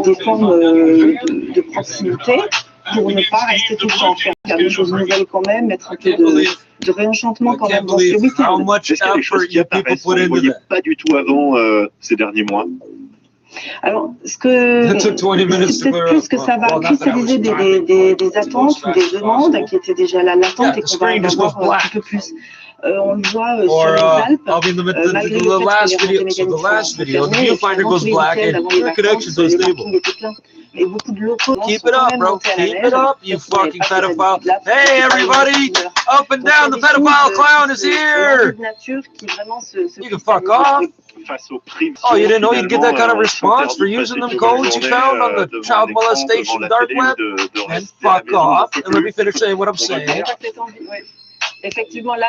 des formes de proximité pour ne pas rester tout le temps faire des choses nouvelles quand même, mettre un peu de réenchantement quand même dans ces week-ends. Est-ce qu'il y a des choses qui apparaissent qu'on ne voyait pas du tout avant ces derniers mois? Alors, c'est peut-être plus que ça va cristalliser des attentes ou des demandes qui étaient déjà là latentes et qu'on va en avoir un petit peu plus. On le voit sur les Alpes, malgré le fait que les remontées mécaniques sont fermées, finalement tous les week-ends avant les vacances, les parkings étaient pleins. Mais beaucoup de locaux sont quand même montés à la neige. Keep it up, you fucking pedophile. Hey everybody, up and down, the pedophile clown is here. You can fuck off. Oh, you didn't know you'd get that kind of response for using them codes you found on the child molestation dark web? And fuck off, and let me finish saying what I'm saying. Effectivement, là,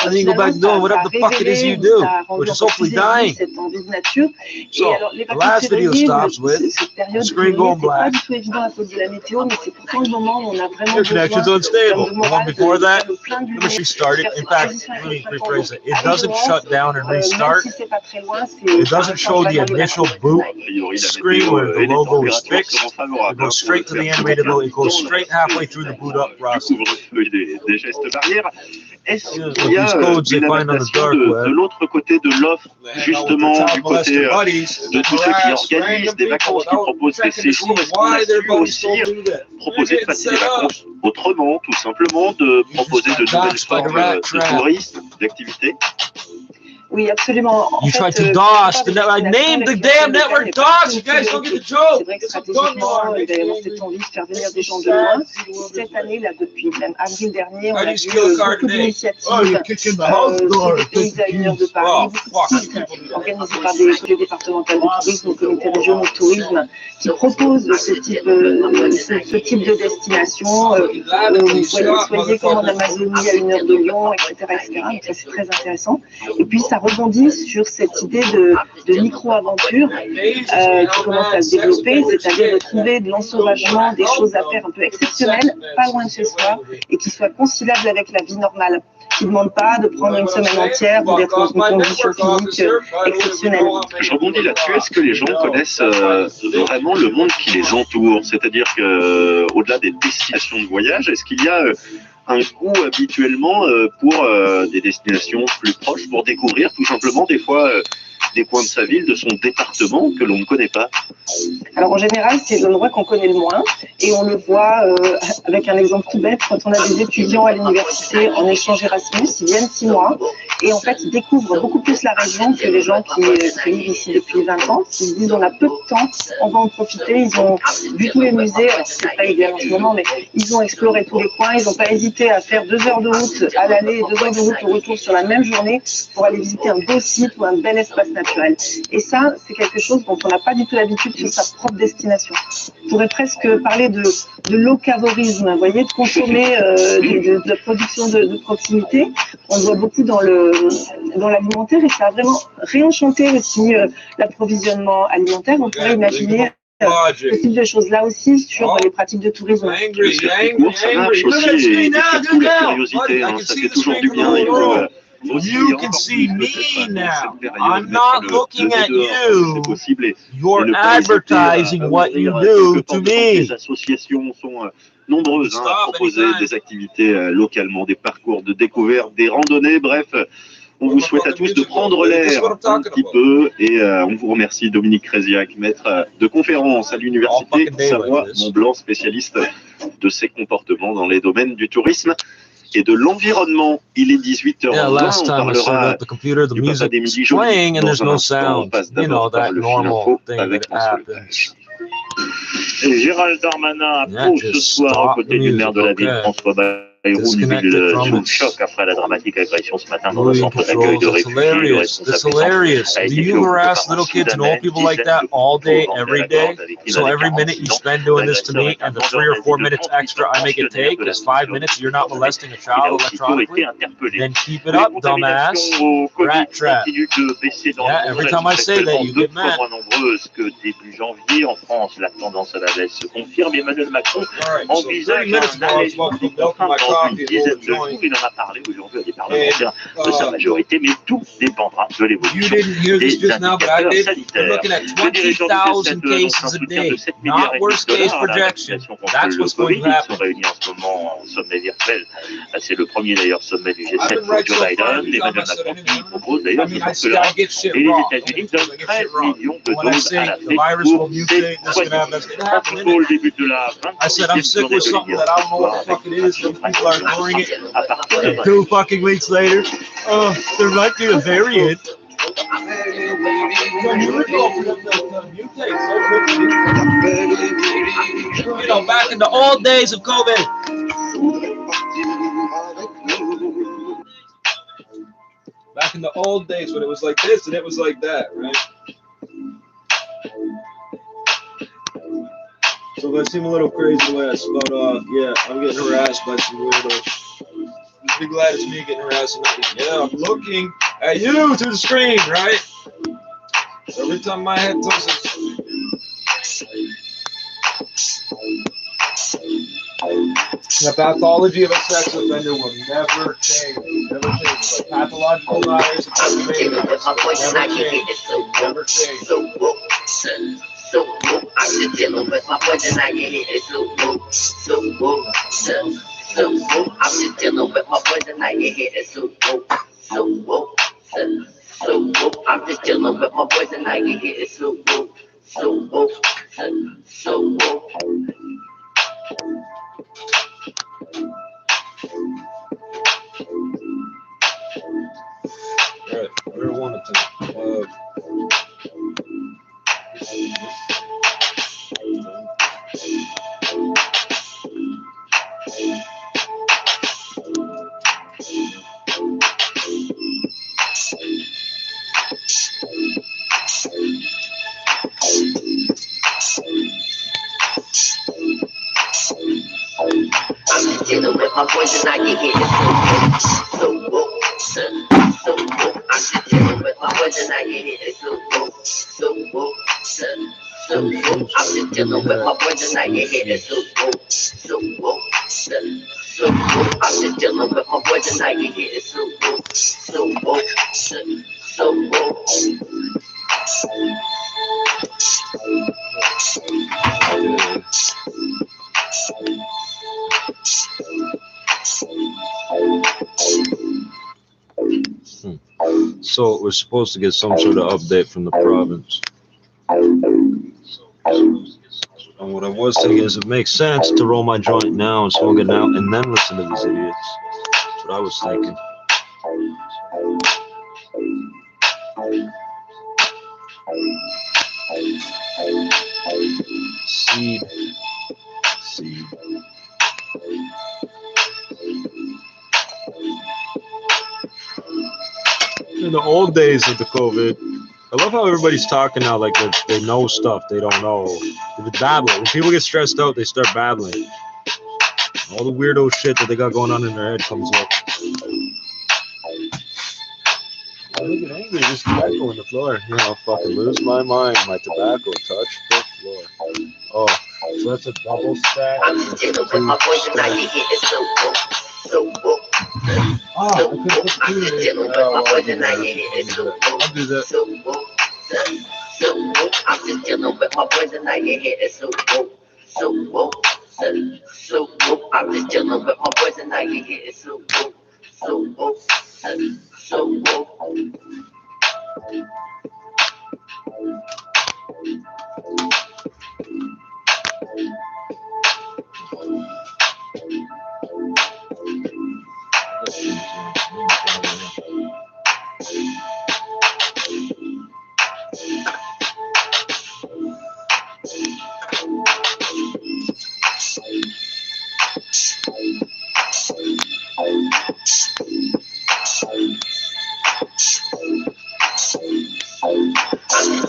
and then you go back doing whatever the fuck it is you do, which is hopefully dying. So, the last video stops with the screen going black. Your connection's unstable. The one before that, let me restart it. In fact, let me rephrase it. It doesn't shut down and restart. It doesn't show the initial boot screen where the logo is fixed. It goes straight to the animated logo. It goes straight halfway through the boot up process. Est-ce qu'il y a une adaptation de l'autre côté de l'offre, justement du côté de tous ceux qui organisent des vacances, qui proposent des séjours? Est-ce qu'on a su aussi proposer de passer des vacances autrement, tout simplement, de proposer de nouvelles formes de tourisme, d'activités? Oui, absolument. You tried to DOS. Name the damn network DOS. You guys don't get the joke. C'est vrai que stratégiquement, il va y avoir cette envie de faire venir des gens de loin. Cette année, là, depuis même avril dernier, on a vu beaucoup d'initiatives des pays à 1 heure de Paris, beaucoup de sites organisés par des comités départementales de tourisme, des comités régionaux de tourisme, qui proposent ce type de destination. Soyez comme en Amazonie à 1 heure de Lyon, etc. Donc ça, c'est très intéressant. Et puis, ça rebondit sur cette idée de micro-aventure qui commence à se développer, c'est-à-dire de trouver de l'ensauvagement, des choses à faire un peu exceptionnelles, pas loin de chez soi, et qui soient conciliables avec la vie normale, qui ne demandent pas de prendre une semaine entière ou d'être dans une condition physique exceptionnelle. Je rebondis là-dessus, est-ce que les gens connaissent vraiment le monde qui les entoure? C'est-à-dire qu'au-delà des destinations de voyage, est-ce qu'il y a un goût habituellement pour des destinations plus proches, pour découvrir tout simplement des fois des coins de sa ville, de son département que l'on ne connaît pas? Alors en général, c'est l'endroit qu'on connaît le moins et on le voit avec un exemple tout bête, quand on a des étudiants à l'université en échange Erasmus, ils viennent 6 mois et en fait ils découvrent beaucoup plus la région que les gens qui vivent ici depuis 20 ans. Ils se disent on a peu de temps, on va en profiter, ils ont vu tous les musées, alors c'est pas idéal en ce moment, mais ils ont exploré tous les coins, ils n'ont pas hésité à faire 2 heures de route à l'aller et 2 heures de route au retour sur la même journée pour aller visiter un beau site ou un bel espace naturel. Et ça, c'est quelque chose dont on n'a pas du tout l'habitude sur sa propre destination. On pourrait presque parler de locavorisme, vous voyez, de consommer de la production de proximité. On le voit beaucoup dans l'alimentaire et ça a vraiment réenchanté aussi l'approvisionnement alimentaire. On pourrait imaginer ce type de choses là aussi sur les pratiques de tourisme. Ça marche aussi et la curiosité, ça fait toujours du bien. You can see me now. I'm not looking at you. You're advertising what you do to me. Les associations sont nombreuses à proposer des activités localement, des parcours de découverte, des randonnées, bref. On vous souhaite à tous de prendre l'air un petit peu et on vous remercie Dominique Créziac, maître de conférence à l'université Savoie-Mont-Blanc, spécialiste de ces comportements dans les domaines du tourisme et de l'environnement. Il est 18h20, on parlera du papa des midi jolis dans un instant. On passe d'abord par le fil info avec François Lepage. Et Gérald Darmanin approuve ce soir aux côtés du maire de la ville, François Bayrou, une ville sous le choc après la dramatique agression ce matin dans un centre d'accueil de réfugiés. It's hilarious. Do you harass little kids and old people like that all day, every day? So every minute you spend doing this to me and the 3 or 4 minutes extra I make it take is 5 minutes you're not molesting a child electronically? Then keep it up, dumbass. Rat trap. Yeah, every time I say that, you get mad. Nombreuses que début janvier en France, la tendance à la baisse se confirme. Emmanuel Macron envisage un allègement des contraintes dans une dizaine de jours. Il en a parlé aujourd'hui à des parlementaires de sa majorité, mais tout dépendra de l'évolution des indicateurs sanitaires. Le dirigeant du G7 lance un soutien de 7 milliards et demi de dollars à la vaccination contre le Covid. Ils sont réunis en ce moment en sommet virtuel. C'est le premier d'ailleurs sommet du G7 pour Joe Biden. Emmanuel Macron qui propose d'ailleurs que l'Europe et les États-Unis donnent 13 millions de doses à l'Afrique pour ses soignants. En football, début de la 26e journée de Ligue 1 à partir de 2 fucking weeks later, there might be a variant. You know, back in the old days of COVID. Back in the old days when it was like this and it was like that, right? So that seemed a little crazy less, but yeah, I'm getting harassed by some weirdos. Just be glad it's me getting harassed and not you. Yeah, I'm looking at you through the screen, right? Every time my head touches. The pathology of a sex offender will never change. Never change. Like pathological liars, never change. Never change. So I'm just dealing with my poison. I get it. So I'm just dealing with my poison. I get it. So I'm just dealing with my poison. I get it. So Alright, whatever one at a time. I'm just dealing with my poison. I get it. So I'm just dealing with my poison. I get it. So I'm just dealing with my poison. I get it. So I'm just dealing with my poison. I get it. So we're supposed to get some sort of update from the province. And what I was thinking is it makes sense to roll my joint now and smoke it now and then listen to these idiots. That's what I was thinking. Seed. In the old days of the COVID, I love how everybody's talking now like they know stuff they don't know. They babble. When people get stressed out, they start babbling. All the weirdo shit that they got going on in their head comes up. I look at angry, there's tobacco on the floor. Yeah, I'll fucking lose my mind. My tobacco touched the floor. Oh, so that's a double stack. I'm just dealing with my poison. I get it. I'm just dealing with my poison. I get it. I'll do that. I'm just dealing with my poison. I get it. I'm just dealing with my poison. I get it.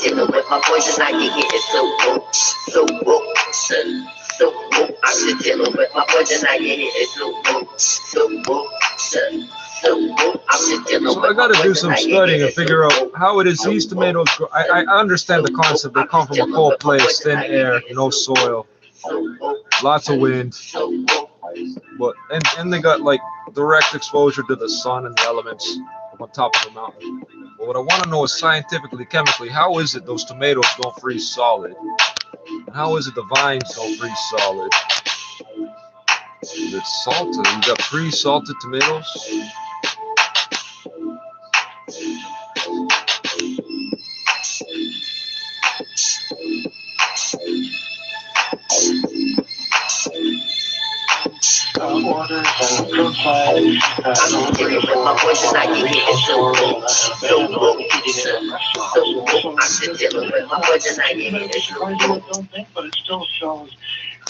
Dealing with my poison, I can get it so I'm just dealing with my poison, I get it so I gotta do some studying and figure out how it is these tomatoes grow. I understand the concept. They come from a cold place, thin air, no soil, lots of wind. but and they got like direct exposure to the sun and the elements on top of the mountain. But what I want to know is scientifically, chemically, how is it those tomatoes don't freeze solid? And how is it the vines don't freeze solid? Is it salted? You got pre-salted tomatoes? Orders and curbside delivery for but it still shows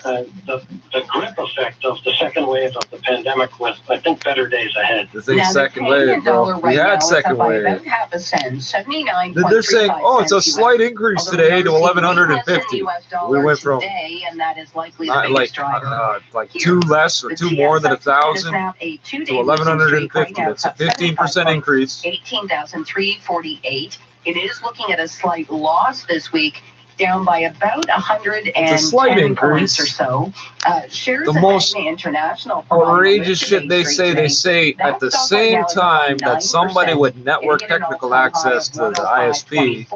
the grip effect of the second wave of the pandemic with, I think, better days ahead. The thing second wave, bro. We had second wave. Half a cent, 79. They're saying, oh, it's a slight increase today to 1,150. We went from like two less or two more than 1,000 to 1,150. That's a 15% increase. 18,348. It is looking at a slight loss this week, down by about 110 points or so. Shares the most international outrageous shit they say at the same time that somebody with network technical access to the ISP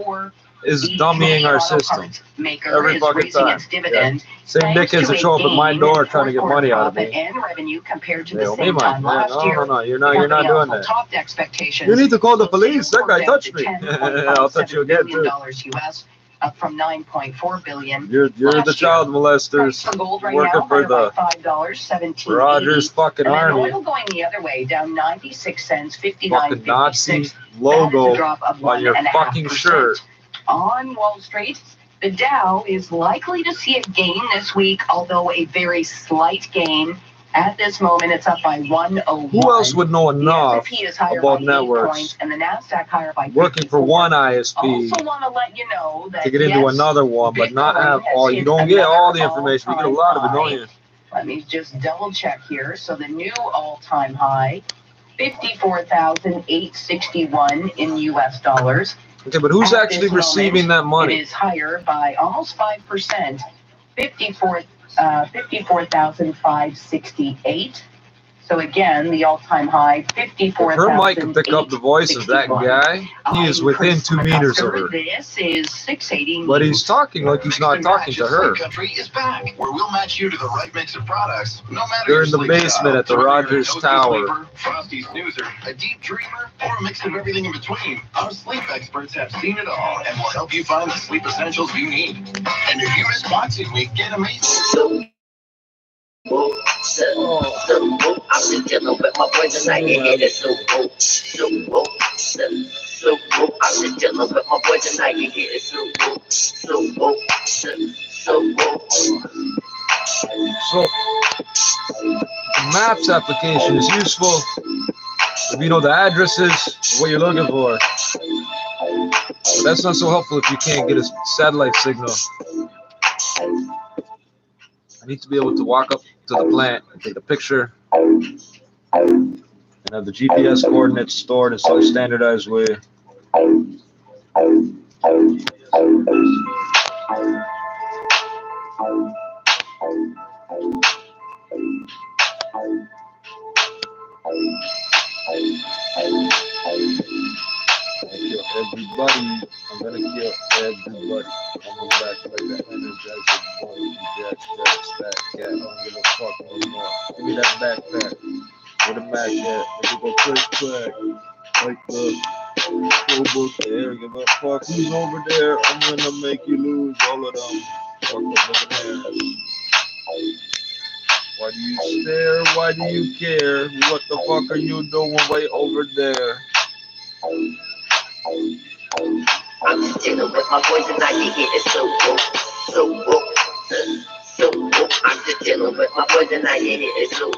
is dummying our system every fucking time. Yeah. Same dickheads that show up at my door trying to get money out of me. They owe me money. No, you're not doing that. You need to call the police. That guy touched me. I'll touch you again too. Up from 9.4 billion. You're the child molesters working for the Rogers fucking army. Oil going the other way, down 96 cents, 59.56. Fucking Nazi logo on your fucking shirt. On Wall Street, the Dow is likely to see a gain this week, although a very slight gain. At this moment, it's up by 101. Who else would know enough about networks? And the Nasdaq higher by working for one ISP also want to let you know that, to get into another one, but not have all. You don't get all the information. You get a lot of it, don't you? Let me just double check here. So the new all-time high, 54,861 in U.S. dollars. Okay, but who's actually receiving that money? It is higher by almost 5%, 54,568. So again, the all-time high, 54,000. Her mic can pick up the voice of that guy. He is within 2 meters of her. This is 680. But he's talking like he's not talking to her. Country is back, where we'll match you to the right mix of products, no matter. They're in the basement at the Rogers Tower. Frosty snoozer, a deep dreamer, or a mix of everything in between. Our sleep experts have seen it all and will help you find the sleep essentials you need. And if you miss boxing week, get amazing. I'm just dealing with my boys and I get hit it so I'm just dealing with my boys and I get hit it so the Maps application is useful if you know the addresses, what you're looking for. But that's not so helpful if you can't get a satellite signal. I need to be able to walk up to the plant and take a picture and have the GPS coordinates stored in some standardized way. Everybody, I'm gonna kill everybody. I'm gonna back like that energizer bunny, jack, stack, cat. I don't give a fuck no more. Give me that backpack. Where the Mac at? Let me go click, like the book there. Give a fuck who's over there. I'm gonna make you lose all of them. Fuck up looking ass. Why do you stare? Why do you care? What the fuck are you doing way over there? I'm just dealing with my boys and I get hit it so I'm just dealing with my boys and I get hit it so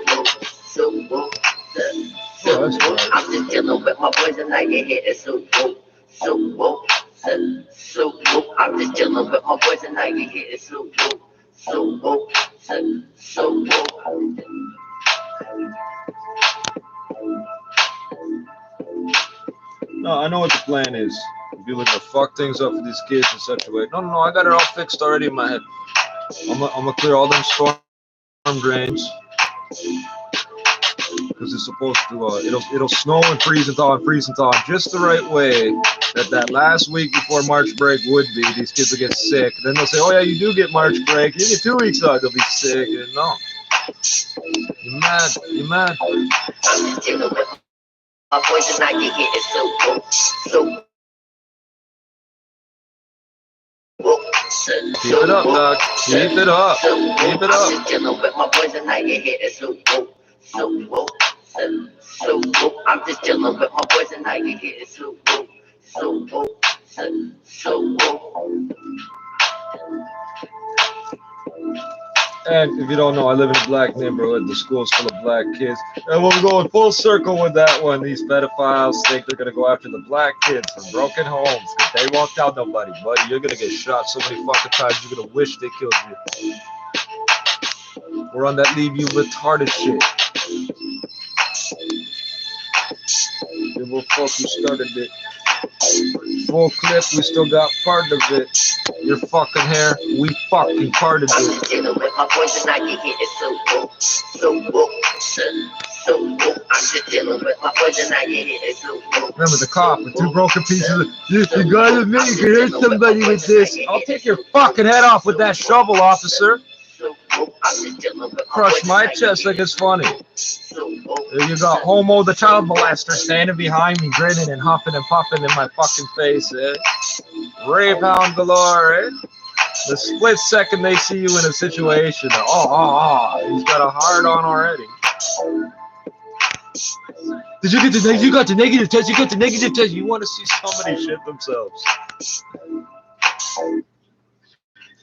I'm just dealing with my boys and I get hit it so I'm just dealing with my boys and I get hit it so No, I know what the plan is. If you're looking to fuck things up for these kids in such a way. No, I got it all fixed already in my head. I'm gonna clear all them storm drains. because it's supposed to it'll snow and freeze and thaw just the right way that last week before March break would be. These kids will get sick. Then they'll say, oh yeah, you do get March break. You get 2 weeks off, they'll be sick. And no. You're mad. You're mad. Keep it up, Doc. Keep it up. Keep it up. I'm just chilling with my boys and I can get it so And if you don't know, I live in a black neighborhood. The school's full of black kids. And we're going full circle with that one. These pedophiles think they're going to go after the black kids from broken homes because they won't tell nobody. Buddy, you're going to get shot so many fucking times you're going to wish they killed you. We're on that leave you retarded shit. Give a fuck, you started it. Full clip, we still got part of it. Your fucking hair, we fucking parted it. Remember the cop with 2 broken pieces. You gotta admit you can hurt somebody with this. I'll take your fucking head off with that shovel, officer. Crush my chest like it's funny. You got Homo the child molester standing behind me, grinning and huffing and puffing in my fucking face, eh? Rape hound galore, eh? The split second they see you in a situation, he's got a hard on already. Did you get the negative? You got the negative test. You got the negative test. You want to see somebody shit themselves?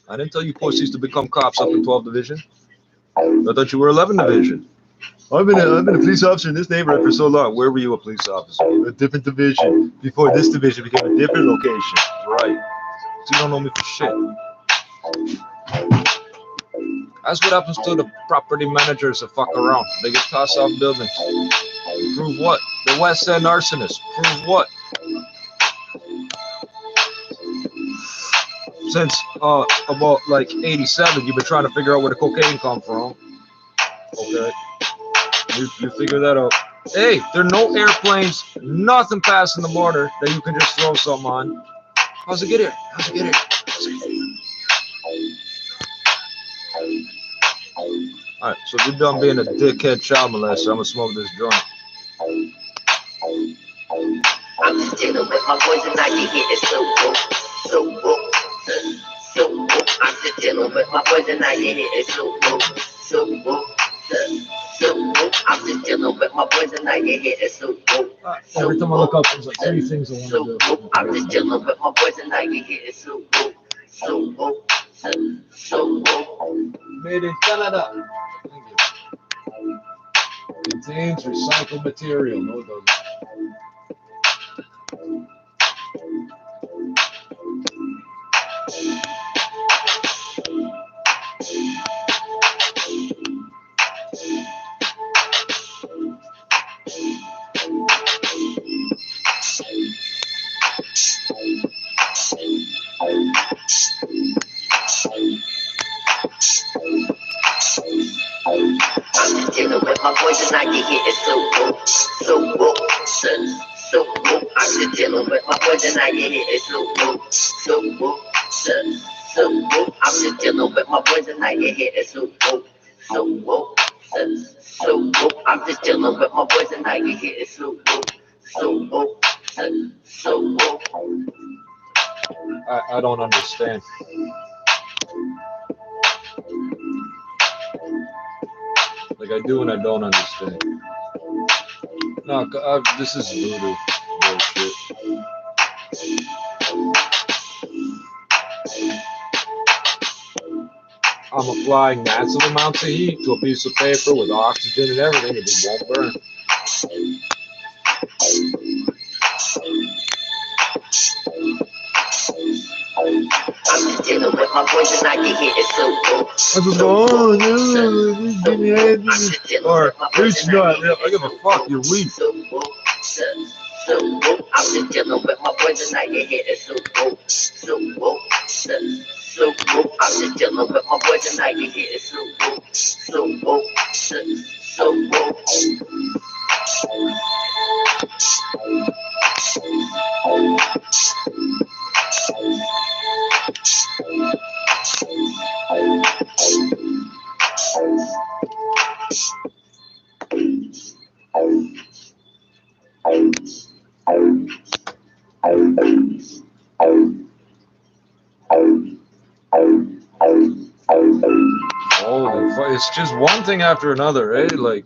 I didn't tell you pussies to become cops up in 12th Division. I thought you were 11th Division. I've been a police officer in this neighborhood for so long. Where were you a police officer? A different division. Before this division became a different location. Right. So you don't know me for shit. That's what happens to the property managers that fuck around. They get tossed off buildings. Prove what? The West End arsonists. Prove what? Since about like 87, you've been trying to figure out where the cocaine come from. Okay. You figure that out. Hey, there are no airplanes, nothing passing the border that you can just throw something on. How's it get here? How's it get here? Alright, so if you're done being a dickhead child molester, I'm gonna smoke this joint. I'm just chilling with my boys and I can get it so I'm just chilling with my boys and I can get it I'm just chilling with my boys and I can get it every time I look up, there's like 3 things I want to do. I'm just chilling with my boys and I can get it Made in Canada. Thank you. Contains recycled material. No, it doesn't. I'm chilling with my boys and I can get it I'm just chilling with my boys and I can get it I'm just chilling with my boys and I can get it I'm just chilling with my boys and I can get it I don't understand. Like I do and I don't understand. No, this is voodoo bullshit. I'm applying massive amounts of heat to a piece of paper with oxygen and everything. It just won't burn. I'm just chilling with my boys and I can get it I just go, oh, no, give me anything. Or, reach not, I give a fuck, you're weak. I'm just chilling with my boys and I can get it I'm just chilling with my boys and I can get it Holy fuck, it's just one thing after another, eh? Like,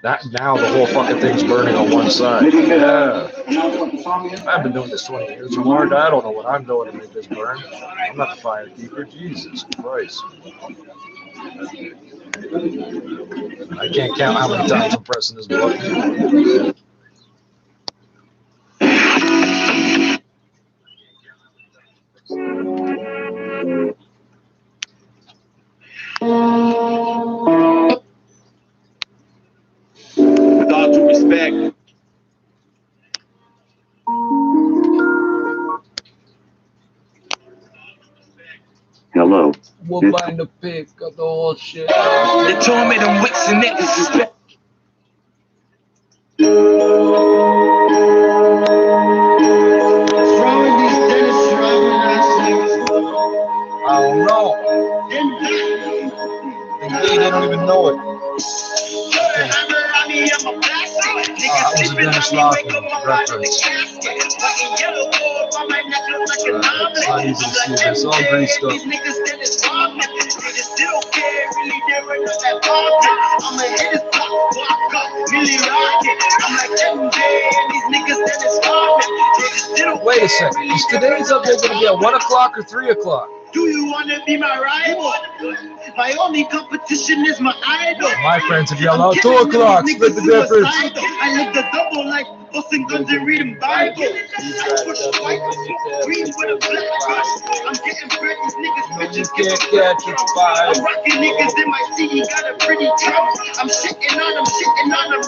that now the whole fucking thing's burning on one side. Yeah. I've been doing this 20 years or more. I don't know what I'm doing to make this burn. I'm not the firekeeper. Jesus Christ. I can't count how many times I'm pressing this button. With all due respect. Hello. We'll find a pic of the whole shit. They told me them wicks and niggas is back. I don't know. They don't even know it. That was a Dennis Rodman reference. Not easy to see this. All great stuff. Wait a second. Is today's update going to be at 1 o'clock or 3 o'clock? Do you want to be my rival? My only competition is my idol. My friends would yell out 2 o'clock. Split the difference. I live the double like busting guns and reading Bible. I push white, green with a black brush. I'm getting bread, these niggas bitches can't catch a vibe. I'm rocking niggas in my city, got a pretty drum. I'm shitting on the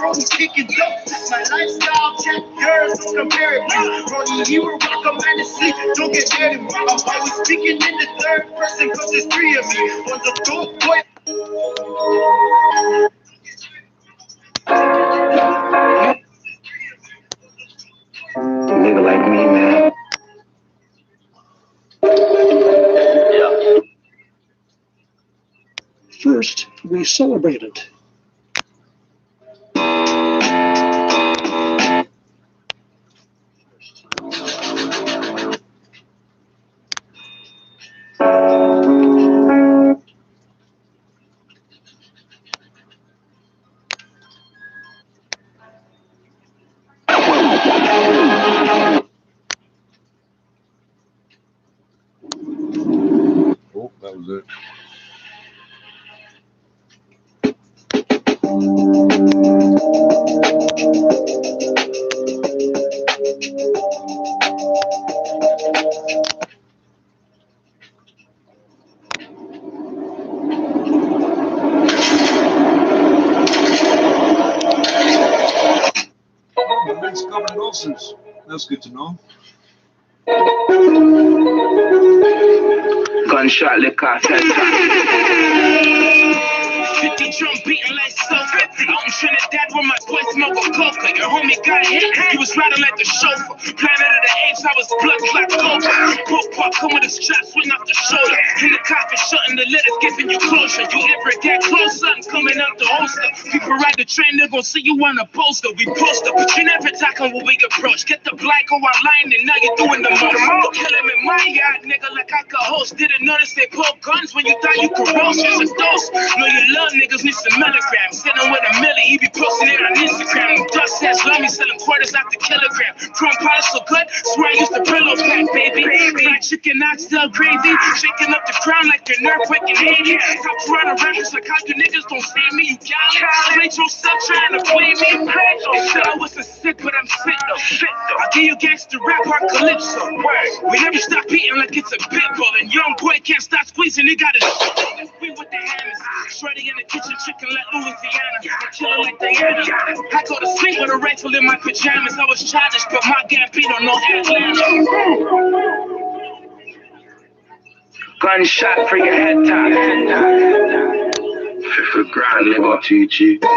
road, kicking dope. My lifestyle check yours, don't compare it. Ronnie, you will rock a man to sleep, don't get married. I'm always speaking in the third person, cause there's 3 of me. One's a dope boy. Nigga like me, man. Yeah. First, we celebrated. Oh, that was it. Oh, my leg's covered in ulcers. That's good to know. Gunshot liquor, 50 drum beating like sofa. Out in Trinidad where my boy smoke a coca. Your homie got hit, he was riding like the chauffeur. Planet of the Apes, I was blood clot coca. Broke part come with a strap, swing off the shoulder. In the coffin, shutting the letters, giving you closure. You ever get close, something coming out the holster. People ride the train, they're gonna see you on a poster. We poster, but you never talking when we approach. Get the black go online and now you're doing the most. Kill him in my yard, nigga, like I could host. Didn't notice they pull guns when you thought you could roast. It's a dose. Know you love niggas need some milligrams. Sitting with a milli, he be posting it on Instagram. Dust says love me, selling quarters out the kilogram. Chrome polish so good, swear I used to pillow pack, baby. Fried chicken, oxtail gravy. Shaking up the ground like an earthquake in Haiti. Top Toronto rappers like how you niggas don't see me, you got me. Played yourself trying to play me. They said I wasn't sick, but I'm sick though. I'll give you gangster rap, our calypso. We never stop eating like it's a pit bull. And young boy can't stop squeezing, he got his we with the hammers. Shreddy in the kitchen, chicken like Louisiana. I'm chilling like Diana. I go to sleep with a rifle in my pajamas. I was childish, but my Gambino no Atlanta. Gunshot for your head top. For grind, live up to you, G. Man,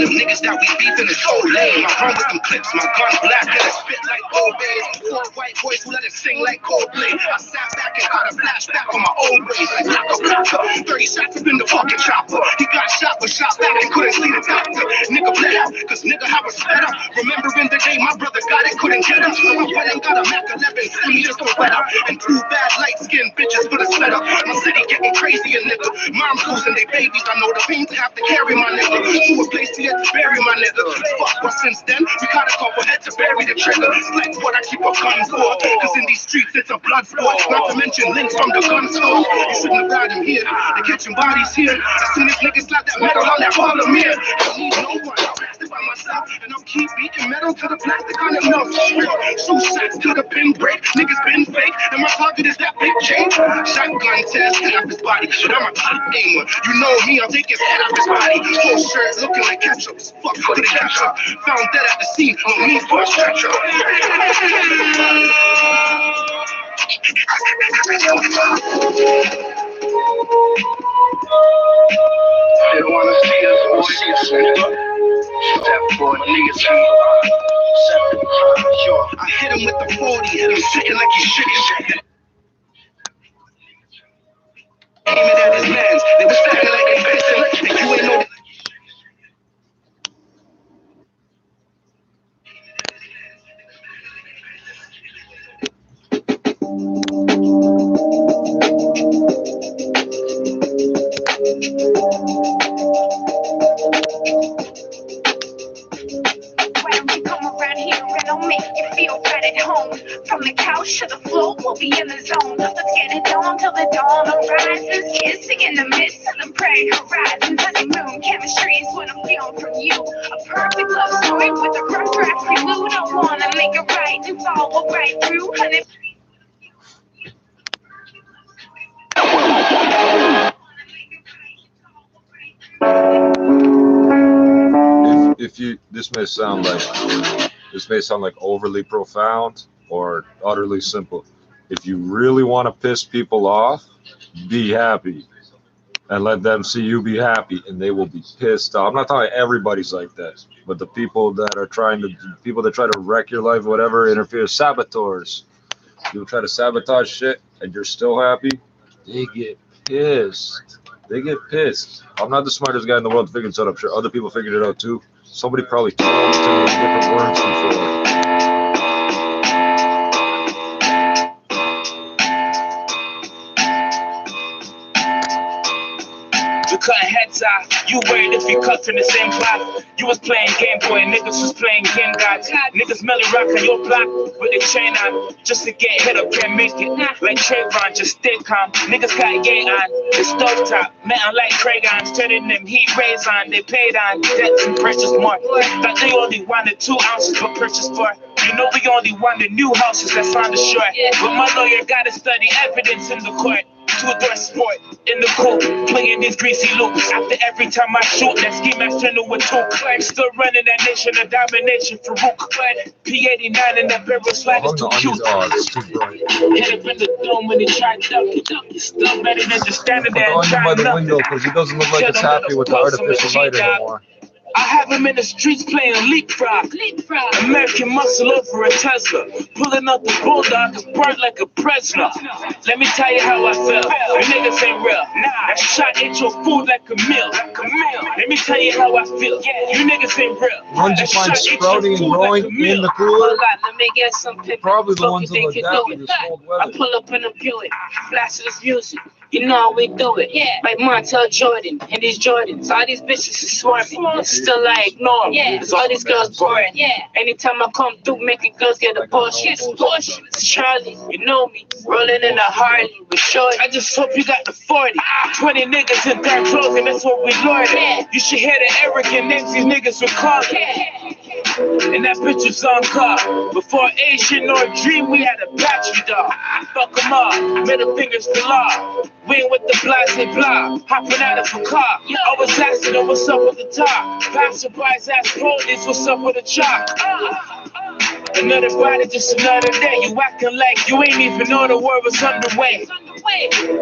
them niggas that we beefing is so lame. I run with them clips, my gun black and I spit like old days. Four white boys who let it sing like Coldplay. I sat back and caught a flashback on my old ways like Blacker. 30 shots up in the fucking chopper. He got shot but shot back and couldn't see the doctor. Nigga bled out, cause nigga how was fed up. Remembering the day my brother got it, couldn't get up. So I went and got a Mac 11 semi just to wet up. And 2 bad light-skinned bitches for the set up. My city getting crazy and nigga. Moms losing they babies. I know the pain to have to carry my nigga to a place to yet to bury my nigga. Fuck, but since then, we caught a couple head to bury the trigger. It's like what I keep a gun for. Cause in these streets, it's a blood sport. Not to mention links from the gun store. You shouldn't have died him here. They're catching bodies here. As soon as niggas slap that metal on that polymer, I don't need no one. I'll rest it by myself. And I'll keep beating metal to the plastic on the nose. Shoot shots till the pin break. Niggas been fake. And my target is that big chain. Shotgun test, head off his body. But I'm a top aimer. You know me, I'll take his head off his body. Full shirt looking like ketchup. Fuck, couldn't catch up. Found dead at the scene. On me for a stretcher. They don't wanna see us, boys. Step boy, niggas I hit him with the 40, hit him sitting like he's shitting. Aiming at his mans, they was standing like they pissing, and you ain't know. From the couch to the floor, we'll be in the zone. Let's get it on till the dawn arises. Kissing in the midst of the prey horizons. Honeymoon chemistry is what I'm feeling from you. A perfect love story with a rough draft prelude. I wanna make it right and follow right through. Honey. If you, this may sound like overly profound or utterly simple. If you really want to piss people off, be happy and let them see you be happy, and they will be pissed off. I'm not talking everybody's like that, but the people that try to wreck your life, whatever, interfere, saboteurs. People try to sabotage shit, and you're still happy. They get pissed. They get pissed. I'm not the smartest guy in the world to figure this out. I'm sure other people figured it out too. Somebody probably told it to me in different words before. We cutting heads off. You worried if you cut from the same block. You was playing Game Boy, niggas was playing Game Gods. Niggas melly rock on your block with the chain on. Just to get hit up, can't make it. Like Trayvon, just stay calm. Niggas got yay on. The stove top, metal like Crayons. Turning them heat rays on. They paid on debts and purchased more. Like they only wanted 2 ounces but purchased 4. You know we only wanted new houses that's on the shore. But my lawyer gotta study evidence in the court. Two-door sport in the coupe, playing these greasy loops. After every time I shoot, that ski mask turn to a toque. Still running that nation of domination for Rook. P89 and that barrel slide is too cute. Hit up in the dome when he tried to duck it. It's still better than just standing there and trying by the nothing. window because he doesn't look like it's happy with the artificial light anymore. I have him in the streets playing leapfrog. American muscle over a Tesla. Pulling up the bulldog is burnt like a Presla. Let me tell you how I feel. You niggas ain't real. That shot ate your food like a meal. Let me tell you how I feel. You niggas ain't real. Ones you find sprouting and growing in the cooler. Let me get some pictures. Probably the ones that look down in this cold weather. I pull up in a Buick, blast this music. You know how we do it. Yeah. Like Montel Jordan and these Jordans. All these bitches are swarming. Still I ignore them. Yeah. Cause all these girls boring. Yeah. Anytime I come through, making girls get a bullshit. It's Charlie, you know me. Rolling in a Harley with Shorty. I just hope you got the 40. 20 niggas in dark clothing, that's what we lord. Yeah. You should hear the arrogant names these niggas recording. Yeah. And that bitch was on call. Before Asian or Dream, we had a battery dog. Fuck them all, middle fingers to law. We ain't with the blase blah, hopping out of a car. Always asking them what's up with the top. Passerbys ask police what's up with the chalk. Another body, just another day. You acting like you ain't even know the war was underway.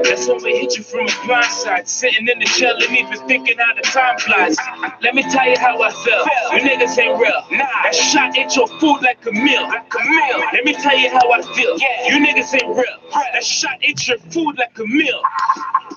That's when we hit you from a blind side. Sitting in the shell and even thinking how the time flies. Let me tell you how I felt. You niggas ain't real. That shot ate your food like a meal. Let me tell you how I feel. You niggas ain't real. That shot ate your food like a meal.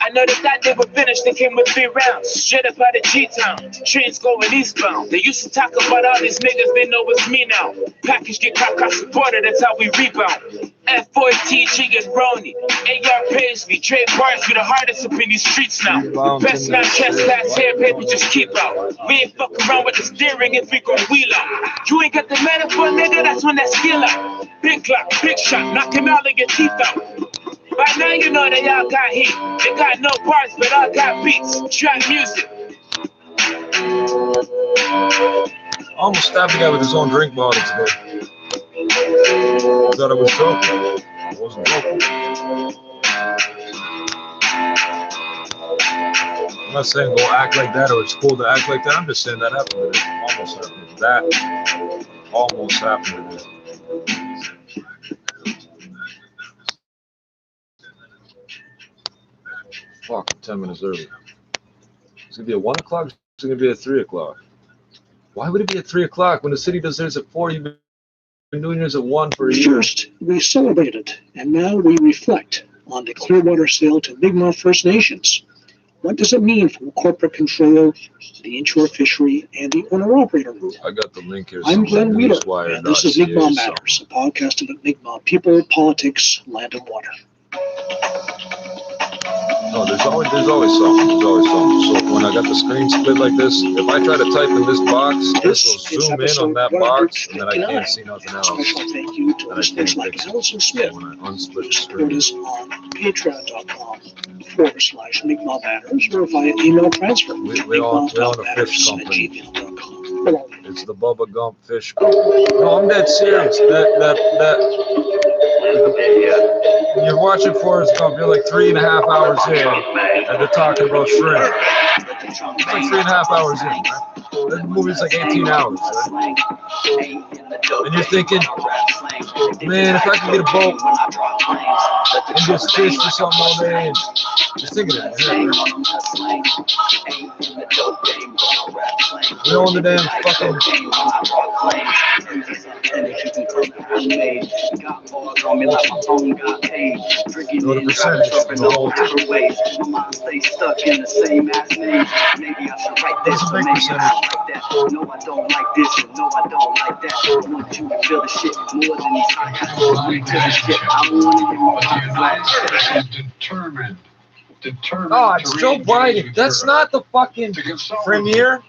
I know they thought they were finished, they came with 3 rounds. Straight up out of G-Town, trains going eastbound. They used to talk about all these niggas, they know it's me now. Package get caught supported, that's how we rebound. F4TG get Roni, AR pays me, trade bars be the hardest up in these streets now. The best not trespass here, baby, just keep out. We ain't fuck around with the steering if we gon' wheel out. You ain't got the metaphor, nigga, that's when that skill out. Big clock, big shot, knock him out like your teeth out. By now you know they all got heat. They got no parts, but all got beats. Trap music. Almost stabbed the guy with his own drink bottle today. I thought I was joking. I wasn't joking. I'm not saying go act like that or it's cool to act like that. I'm just saying that happened today. Almost happened. That almost happened today. Fuck, 10 minutes early. It's gonna be at 1 o'clock. It's gonna be at 3 o'clock. Why would it be at 3 o'clock when the city does theirs at 4? You've been doing yours at 1 for a year. First, we celebrated, and now we reflect on the Clearwater sale to Mi'kmaq First Nations. What does it mean for corporate control, the inshore fishery, and the owner-operator rule? I got the link here. I'm Glenn Wheeler, and this is Mi'kmaq Matters, a podcast about Mi'kmaq people, politics, land, and water. No, there's always something. So when I got the screen split like this, if I try to type in this box, this will zoom in on that box, and then I can't see nothing else. Special thank you to listeners like Allison Smith, when I unsplit the support screen. us on patreon.com/Mi'kmaq Matters or via email transfer. We own a fish company. It's the Bubba Gump Fish Company. No, I'm dead serious. You're watching Forrest Gump. You're like 3.5 hours in, and they're talking about shrimp. It's like 3.5 hours in, right? The movie's like 18 hours, right? And you're thinking, man, if I could get a boat and just fish for something all day, and you're thinking it. We own the damn fucking. Know the percentage from the whole thing. There's a big percentage. No, I don't like this. No, I don't like that. I want you to feel the shit more than these I want to determined. Oh, it's Joe Biden. That's not the fucking premier.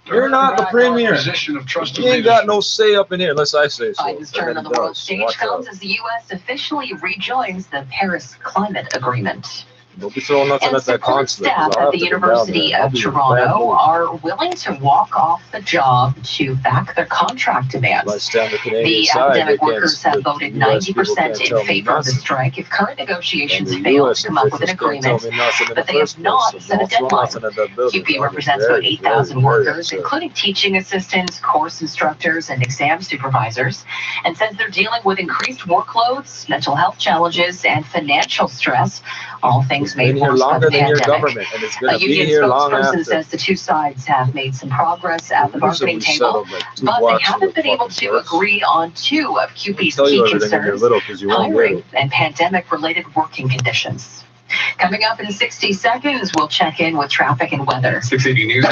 You're not the premier. You ain't got no say up in here unless I say so. Biden's turn on the world stage comes as the U.S. officially rejoins the Paris Climate Agreement. Don't be throwing nothing at that consulate. Staff at the University of Toronto are willing to walk off the job to back their contract demands. The academic workers have voted 90% in favor of the strike if current negotiations fail to come up with an agreement, but they have not set a deadline. QP represents about 8,000 workers, including teaching assistants, course instructors, and exam supervisors, and says they're dealing with increased workloads, mental health challenges, and financial stress, all things made worse by the pandemic. A union spokesperson says the two sides have made some progress at the bargaining table, but they haven't been able to agree on two of QP's key concerns, hiring and pandemic-related working conditions. Coming up in 60 seconds, we'll check in with traffic and weather. 680 News.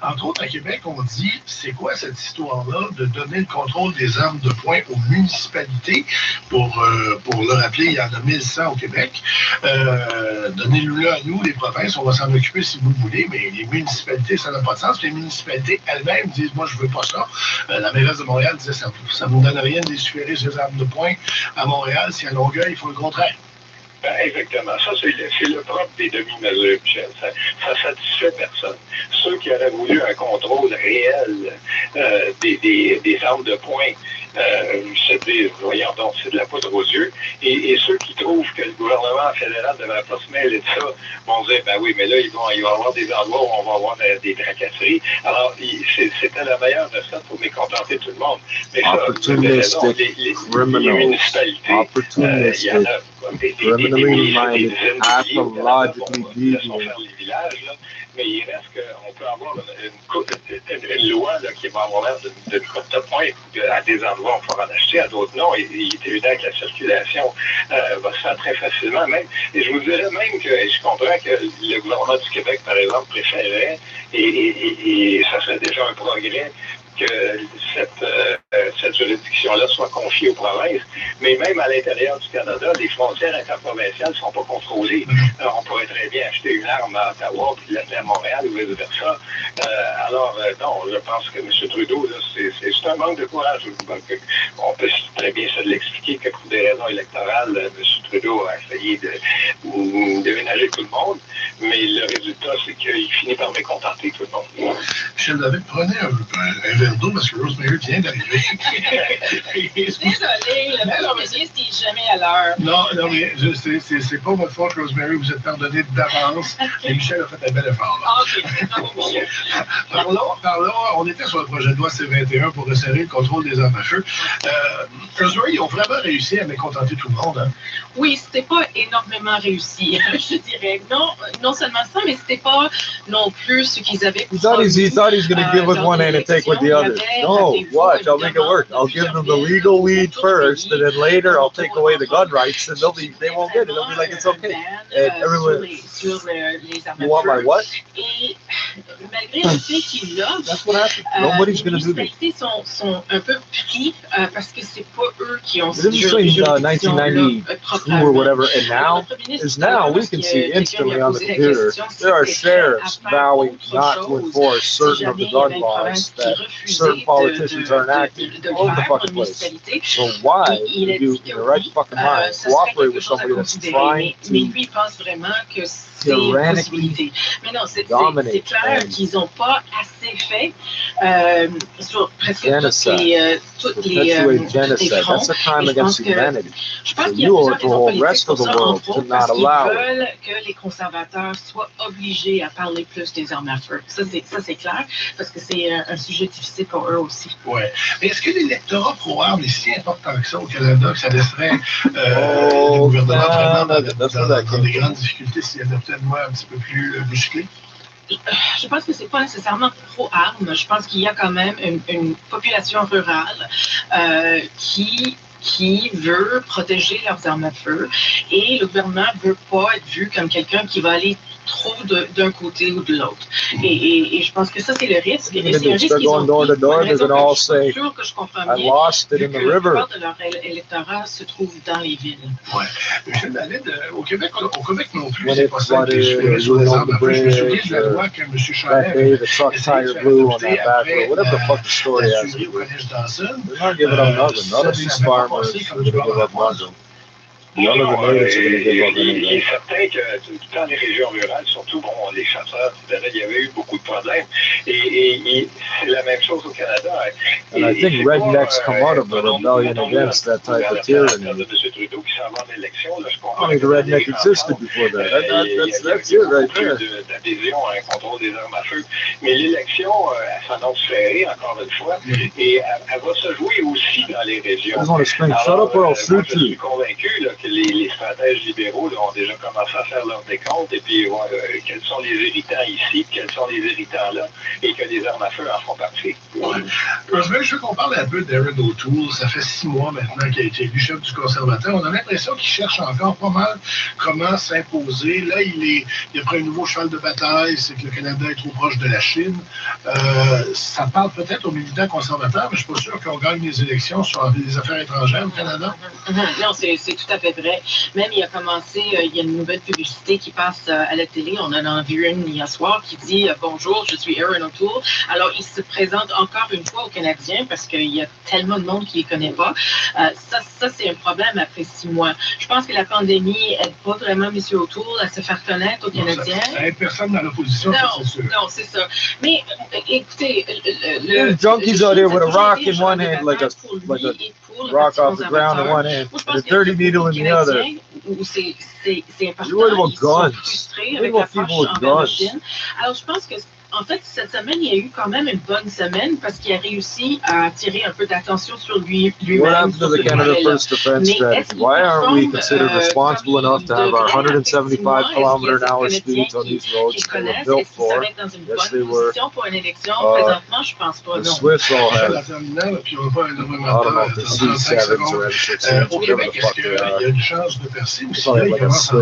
Entre autres, à Québec, on dit, c'est quoi cette histoire-là de donner le contrôle des armes de poing aux municipalités pour le rappeler, il y en a 1100 au Québec. Donnez-le à nous, les provinces, on va s'en occuper si vous le voulez, mais les municipalités, ça n'a pas de sens. Les municipalités elles-mêmes disent, moi, je veux pas ça. La mairesse de Montréal disait, ça ne vous donne rien de légiférer ces armes de poing à Montréal, si à Longueuil, il faut le contraire. Ben, exactement. Ça, c'est le propre des demi-mesures, Michel. Ça satisfait personne. Ceux qui auraient voulu un contrôle réel des armes de poing, voyons donc, c'est de la poudre aux yeux. Et ceux qui trouvent que le gouvernement fédéral ne devrait pas se mêler de ça vont dire, ben oui, mais là, il va y avoir des endroits où on va avoir des tracasseries. Alors, c'était la meilleure recette pour mécontenter tout le monde. Mais ça, les municipalités, il y en a. Criminally minded, pathologically deviant. Mais il reste qu'on peut avoir une loi là, qui va avoir l'air d'une coupe de poing. À des endroits, on pourra en acheter, à d'autres non. Et il est évident que la circulation va se faire très facilement. Même. Et je vous dirais même que je comprends que le gouvernement du Québec, par exemple, préférait, et ça serait déjà un progrès, que cette juridiction-là soit confiée aux provinces. Mais même à l'intérieur du Canada, les frontières interprovinciales ne sont pas contrôlées. On pourrait très bien acheter une arme à Ottawa puis l'amener à Montréal ou vice-versa. Non, je pense que M. Trudeau, c'est un manque de courage. On peut très bien se l'expliquer que pour des raisons électorales, M. Trudeau a essayé de ménager tout le monde. Mais le résultat, c'est qu'il finit par mécontenter tout le monde. Michel David, prenez un verre d'eau parce que Rosemary vient d'arriver. Désolé, le monsieur, c'est jamais à l'heure. Non, mais c'est pas votre faute, Rosemary, vous êtes pardonné d'avance. Et Michel a fait un bel effort. OK. Parlons, on était sur le projet de loi C-21 pour resserrer le contrôle des armes à feu. Rosemary, ils ont vraiment réussi à mécontenter tout le monde. Hein? Oui, c'était pas énormément réussi, je dirais. Non seulement ça, mais c'était pas non plus ce qu'ils avaient. He thought he's going to give with one hand and take with the other. No, watch, I'll make it work. I'll give them the legal weed first, and then later I'll take away the gun rights, and they won't get it. They'll be like, it's okay. And everyone, you want my what? Et malgré le fait qu'il l'offre, that's what happened. Nobody's going to do this. Les sont un peu pris parce que c'est pas eux qui ont cette juridiction 1992 or whatever, and now we can see instantly on the computer there are sheriffs vowing not to enforce certain of the gun laws that certain politicians are enacting all over the fucking place. So why would you, in the right fucking mind, cooperate with somebody that's trying to tyrannically mais non, c'est clair qu'ils n'ont pas assez fait sur presque toutes les fronts. That's a crime against humanity. Je pense qu'il y a plusieurs raisons politiques pour ça, entre autres, parce qu'ils veulent que les conservateurs soient obligés à parler plus des armes à feu. Ça, c'est clair, parce que c'est un sujet difficile pour eux aussi. Oui. Mais est-ce que l'électorat pro-armes est si important que ça au Canada que ça laisserait le gouvernement vraiment dans des grandes difficultés s'il adoptait une loi un petit peu plus musclée? Je pense que c'est pas nécessairement pro-armes. Je pense qu'il y a quand même une population rurale qui veut protéger leurs armes à feu et le gouvernement ne veut pas être vu comme quelqu'un qui va aller trop d'un côté ou de l'autre. Et je pense que ça, c'est le risque. Et c'est un risque qu'ils ont pris. C'est sûr que je comprends bien que la plupart de leur électorat se trouve dans les villes. Oui. M. David, au Québec non plus, c'est pas ça que je fais sur les armes à feu. Je me souviens de la loi que M. Charest a essayé de faire adopter après la tuerie au collège Dawson. Ça va passer comme du bord. Il est certain que dans les régions rurales, surtout les chasseurs, il y avait eu beaucoup de problèmes. Et c'est la même chose au Canada. And I think rednecks come out of the rebellion against that type of tyranny. I mean, the redneck existed before that. That's it right there. D'adhésion à un contrôle des armes à feu. Mais l'élection, elle s'annonce serrée, encore une fois, et elle va se jouer aussi dans les régions. Alors, moi, je suis convaincu que les stratèges libéraux ont déjà commencé à faire leur décompte et puis quels sont les irritants ici, quels sont les irritants là, et que les armes à feu en font partie. Ouais. Rosemary, je veux qu'on parle un peu d'Erin O'Toole. Ça fait 6 mois maintenant qu'il a été élu chef du conservateur. On a l'impression qu'il cherche encore pas mal comment s'imposer. Là, il a pris un nouveau cheval de bataille, c'est que le Canada est trop proche de la Chine. Ça parle peut-être aux militants conservateurs, mais je ne suis pas sûr qu'on gagne les élections sur les affaires étrangères au Canada. Non, c'est tout à fait fait vrai. Même, il a commencé, il y a une nouvelle publicité qui passe à la télé. On en a vu une hier soir qui dit bonjour, je suis Aaron O'Toole. Alors, il se présente encore une fois aux Canadiens parce qu'il y a tellement de monde qui ne les connaît pas. Ça c'est un problème après 6 mois. Je pense que la pandémie n'aide pas vraiment M. O'Toole à se faire connaître aux Canadiens. Ça n'aide personne dans l'opposition, c'est sûr. Non, c'est ça. Mais écoutez, junkies out here with a rock in one hand, like a rock off the ground in one hand, and a dirty needle in the other. C'est You're worried about guns. You're worried about people with guns. Alors, je pense que en fait, cette semaine, il y a eu quand même une bonne semaine parce qu'il a réussi à attirer un peu d'attention sur lui-même. What happened to the Canada First Defense strategy? Why aren't we considered responsible enough to have our 175km/h speeds on these roads that were built for? Yes, they were. The Swifts all have it. I don't know if they're C7s or M6s, whatever the fuck they are. Il y a une chance de percer, mais sinon, il commence à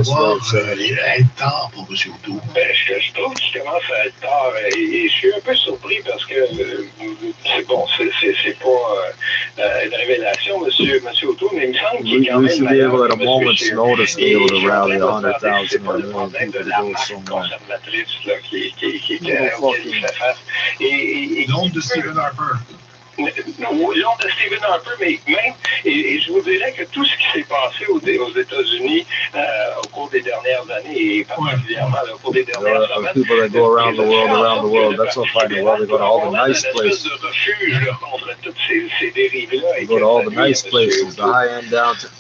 être tard pour M. O'Toole. Je trouve qu'il commence à être tard. Et je suis un peu surpris parce que c'est bon, c'est pas une révélation, monsieur O'Toole, mais il me semble qu'il est quand même meilleur que M. conservatrice qui était auquel il fait face. L'ombre de Stephen Harper. L'ombre de Stephen Harper, mais même, et je vous dirais que tout ce qui s'est passé aux États-Unis au cours des dernières années, et particulièrement au cours des dernières semaines, people that go around the world, that's what fighting well. They go to all the nice places. De refuge contre toutes ces dérives-là. They go to all the nice places, the high-end downtown.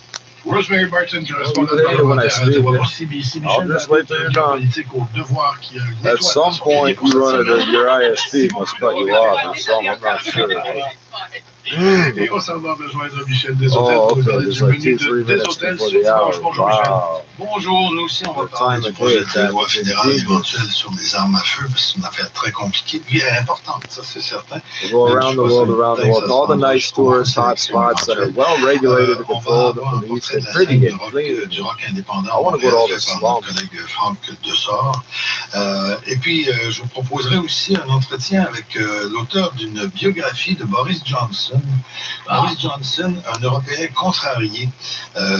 Rosemary Barton, correspondante CBC, I'll just wait till you're done. At some point, you run it, your ISP must cut you off or something, I'm not sure. Et on s'en va rejoindre Michel Deshotel. Oh, okay, there's like 2-3 minutes before the hour. Wow. Bonjour, nous aussi, on va parler du projet de loi fédérale éventuelle sur les armes à feu, parce que c'est une affaire très compliquée, puis importante, ça c'est certain. We go around the world, all the nice tourist hotspots that are well regulated and controlled, the police, and pretty and clean. I want to go to all the slums. Collègue Franck Dessort. Et puis, je vous proposerai aussi un entretien avec l'auteur d'une biographie de Boris Johnson. Boris Johnson, un Européen contrarié.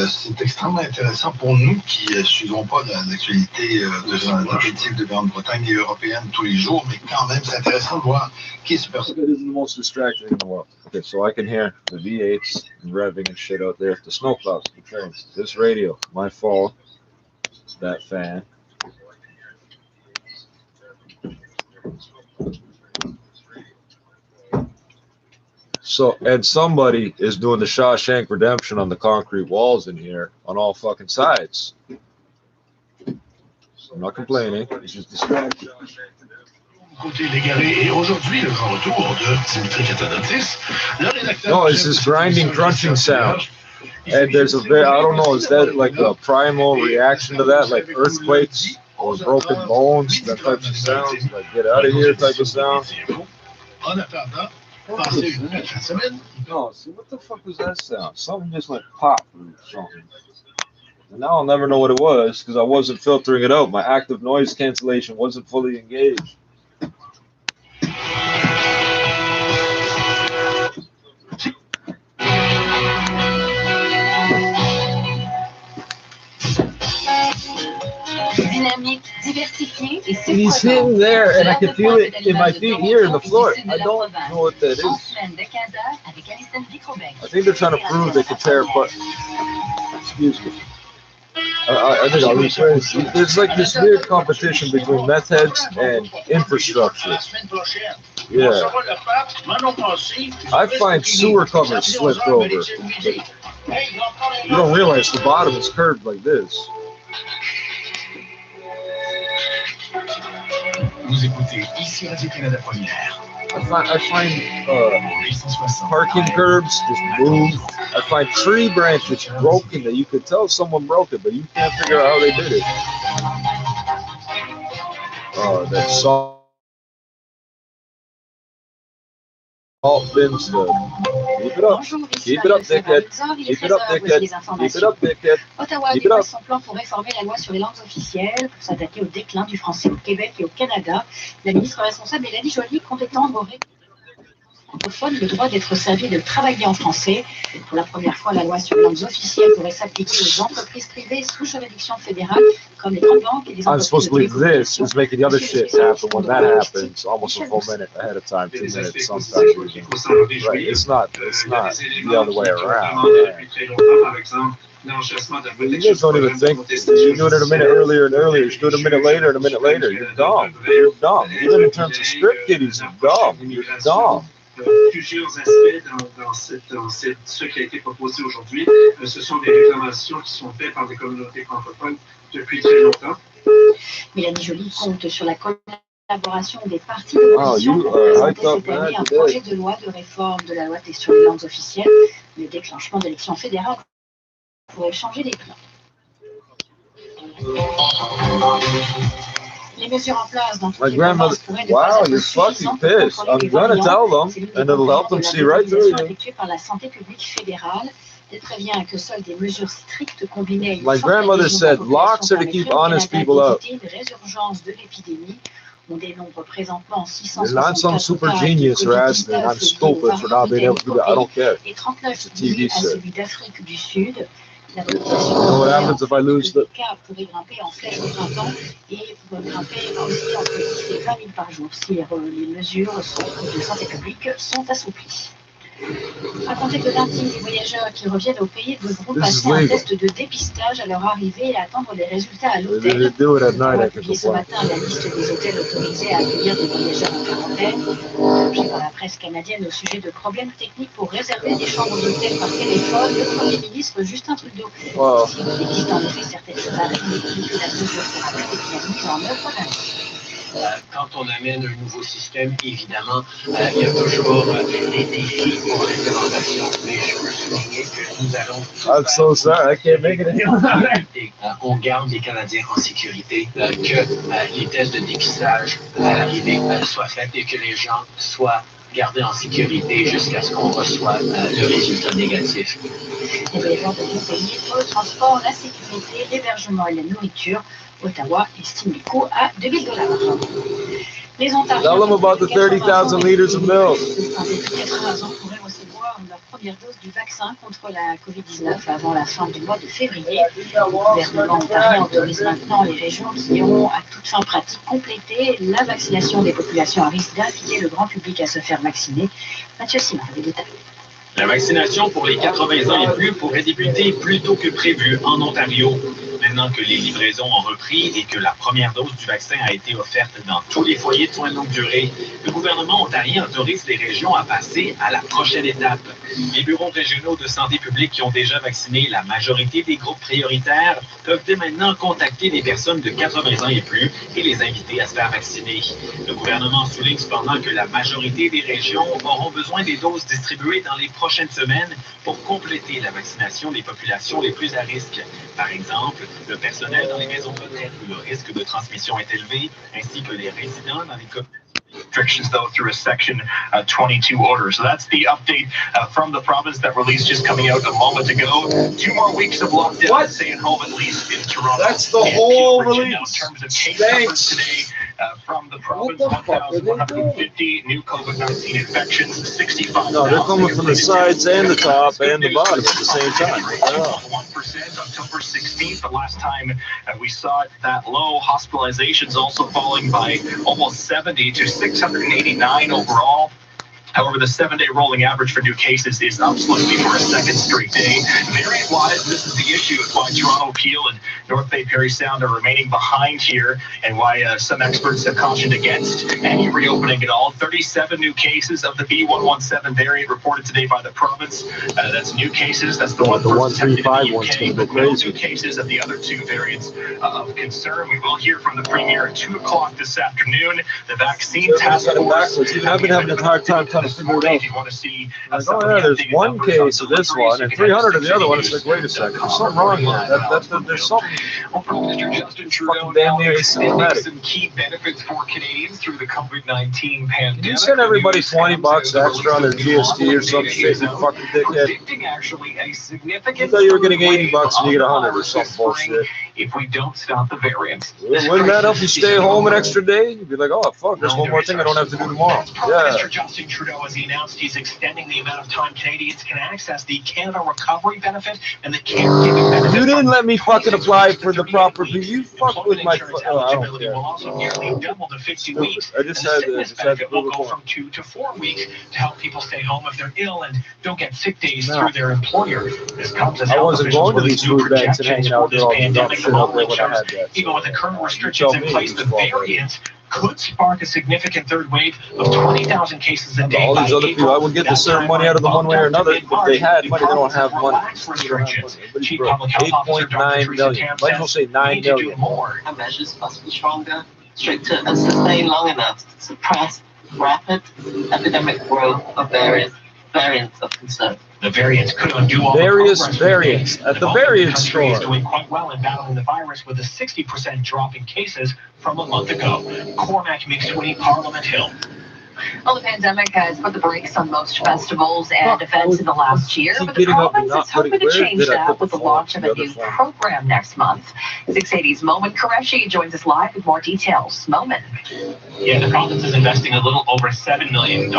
C'est extrêmement intéressant pour nous qui ne suivons pas l'actualité de la politique de Grande-Bretagne et européenne tous les jours, mais quand même, c'est intéressant de voir qui est ce personnage. It is the most distracting in the world. Okay, so I can hear the V8s revving and shit out there, the snowplows, the trains, this radio, my phone, that fan. So, and somebody is doing the Shawshank Redemption on the concrete walls in here on all fucking sides. So I'm not complaining, it's just distracting. Côté légalé, et aujourd'hui, le grand retour de Dimitri Katanatis, le rédacteur. No, it's this grinding, crunching sound. And there's a very, I don't know, is that like a primal reaction to that, like earthquakes or broken bones, that type of sound, like get out of here type of sound? En attendant, passez une belle fin de semaine. No, see, what the fuck was that sound? Something just went pop or something. And now I'll never know what it was because I wasn't filtering it out. My active noise cancellation wasn't fully engaged. He's sitting there and I can feel it in my feet here in the floor. I don't know what that is. I think they're trying to prove they can tear apart. Excuse me. I think I'll rephrase. There's like this weird competition between meth heads and infrastructure. Yeah. I find sewer covers slipped over. You don't realize the bottom is curved like this. Vous écoutez ici Radio-Canada Première. I find parking curbs just moved. I find tree branches broken that you could tell someone broke it, but you can't figure out how they did it. That salt bins. Keep it up. Keep it up, dickhead. Keep it up, dickhead. Keep it up, dickhead. Ottawa dépose son plan pour réformer la loi sur les langues officielles pour s'attaquer au déclin du français au Québec et au Canada. La ministre responsable, Mélanie Joly, compte étendre aux francophones le droit d'être servi et de travailler en français. Pour la première fois, la loi sur les langues officielles pourrait s'appliquer aux entreprises privées sous juridiction fédérale, comme les grandes banques et les I'm supposed entreprises to believe this is making the other shit happen when that happens almost a full minute ahead of time, 2 minutes sometimes. Right, it's not the other way around. You guys don't even think you do it a minute earlier and earlier, you do it a minute later and a minute later. You're dumb. You're dumb. Even in terms of script kiddies, you're dumb. You're dumb. Plusieurs aspects dans ce qui a été proposé aujourd'hui. Ce sont des réclamations qui sont faites par des communautés francophones depuis très longtemps. Mélanie Joly compte sur la collaboration des partis d'opposition pour présenter cette année un projet de loi de réforme de la loi sur les langues officielles. Le déclenchement d'élections fédérales pourrait changer les plans. Les mesures en place dans toutes les provinces pourraient ne pas être suffisantes pour contrôler les variants. C'est l'une des effectuée par la santé publique fédérale. Elle prévient que seules des mesures strictes combinées à une My grandmother said locks are to keep honest people out. Une résurgence de l'épidémie. On dénombre présentement 664 I'm some super genius or asking, I'm stupid for not being able to do that. I don't care. Et 39 liés à celui d'Afrique du Sud. La what happens if I lose the... cas pourrait grimper en flèche au printemps et pourrait grimper aussi entre 10 et 20 000 par jour si les mesures de santé publique sont assouplies. À compter de lundi, les voyageurs qui reviennent au pays devront passer un test de dépistage à leur arrivée et attendre les résultats à l'hôtel. On a publié ce matin la liste des hôtels autorisés à accueillir des voyageurs en quarantaine. J'ai dans la presse canadienne au sujet de problèmes techniques pour réserver des chambres d'hôtel par téléphone. Le Premier ministre Justin Trudeau il existe en effet certaines choses à régler et que la mesure sera peut-être bien mise en œuvre lundi. Quand on amène un nouveau système, évidemment, il y a toujours des défis pour l'implémentation. Mais je veux souligner que nous allons I'm so sorry, I can't make it anymore. On garde les Canadiens en sécurité, que les tests de dépistage à l'arrivée soient faits et que les gens soient gardés en sécurité jusqu'à ce qu'on reçoive le résultat négatif. Les voyageurs de tout pays pour le transport, la sécurité, l'hébergement et la nourriture. Ottawa estime les coûts à $2 000. Les Ontariens Tell them about the 30,000 liters of milk. Des 80 ans pourraient recevoir leur première dose du vaccin contre la COVID-19 avant la fin du mois de février. Le gouvernement ontarien autorise maintenant les régions qui ont à toute fin pratique complété la vaccination des populations à risque d'inviter le grand public à se faire vacciner. Mathieu Simard, les détails. La vaccination pour les 80 ans et plus pourrait débuter plus tôt que prévu en Ontario. Maintenant que les livraisons ont repris et que la première dose du vaccin a été offerte dans tous les foyers de soins de longue durée, le gouvernement ontarien autorise les régions à passer à la prochaine étape. Les bureaux régionaux de santé publique qui ont déjà vacciné la majorité des groupes prioritaires peuvent dès maintenant contacter les personnes de 80 ans et plus et les inviter à se faire vacciner. Le gouvernement souligne cependant que la majorité des régions auront besoin des doses distribuées dans les prochaines semaines pour compléter la vaccination des populations les plus à risque. Par exemple, le personnel dans les maisons d'hôtel où le risque de transmission est élevé, ainsi que les résidents dans les communes. Restrictions, though, through a Section 22 order. So that's the update from the province that released just coming out a moment ago. 2 more weeks of lockdown, staying home at least in Toronto. That's the whole release. Now, in terms of case numbers today, from the province, 1,150 new COVID-19 infections, 65. No, they're coming from the sides and the top and the bottom at the same time. 1% October 16th, the last time we saw it that low. Hospitalizations also falling by almost 70 to 689 overall. However, the 7-day rolling average for new cases is up slightly for a second straight day. Variant-wise, this is the issue. It's why Toronto, Peel, and North Bay Parry Sound are remaining behind here, and why some experts have cautioned against any reopening at all. 37 new cases of the B117 variant reported today by the province. That's new cases. That's the one first detected in the UK. No new cases of the other 2 variants of concern. We will hear from the Premier at 2 o'clock this afternoon. The vaccine task force. I've been having a hard time trying to figure it out. You want to see oh yeah, there's 1 case of this one and 300 of the other one. It's like, wait a second, there's something wrong here. There's something. Mr. Justin Trudeau now extending some key benefits for Canadians through the COVID-19 pandemic. You send everybody $20 extra on their GST or some shit, you fucking dickhead. Actually, a significant You thought you were getting $80 and you get 100 or some bullshit. if we don't stop the variant. Wouldn't that help you stay home an extra day? You'd be like, oh, fuck, there's one more thing I don't have to do tomorrow. Prime Minister Justin Trudeau has announced he's extending the amount of time Canadians can access the Canada Recovery Benefit and the caregiving benefit. You didn't let me fucking apply for the proper. You fucked with my. Eligibility will also nearly double to 50 weeks. I just had the benefit will go from 2 to 4 weeks to help people stay home if they're ill and don't get sick days through their employer. This comes as I wasn't going to these food banks and hanging out with all the dumb shit out there when I had that. Even with the current restrictions in place, the variant could spark a significant third wave of 20,000 cases a day. All these other people, I would get the certain money out of them one way or another. If they had money, they don't have money. 8.9 million. Might as well say 9 million. Measures must be stronger, stricter, and sustained long enough to suppress rapid epidemic growth of various variants of concern. The variants could undo all various variants at the variant store. Is doing quite well in battling the virus with a 60% drop in cases from a month ago. Cormac McSweeney, Parliament Hill. Well, the pandemic has put the brakes on most festivals and events in the last year, but the province is hoping to change that with the launch of a new program next month. 680's Momin Qureshi joins us live with more details. Momin. Yeah, the province is investing a little over $7 million,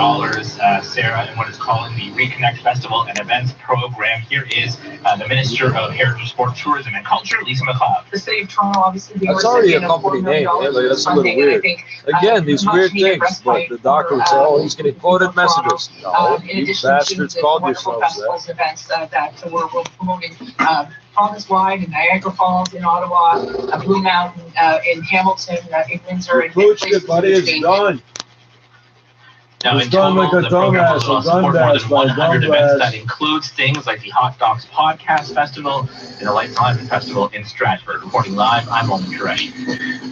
Sarah, in what it's calling the Reconnect Festival and Events Program. Here is the Minister of Heritage, Sport, Tourism and Culture, Lisa McLeod. The City of Toronto, obviously, that's already a company name. Yeah, like, that's a little weird. Again, these weird things, but the doctor would say, oh, he's getting quoted messages. No, you bastards called yourselves that. Events that we're promoting province-wide in Niagara Falls, in Ottawa, Blue Mountain, in Hamilton, in Windsor, and places. Buddy, it's done. Now, in total, the program will support more than 100 events that includes things like the Hot Docs Podcast Festival and the Lifetime Festival in Stratford. Reporting live, I'm Momin Qureshi.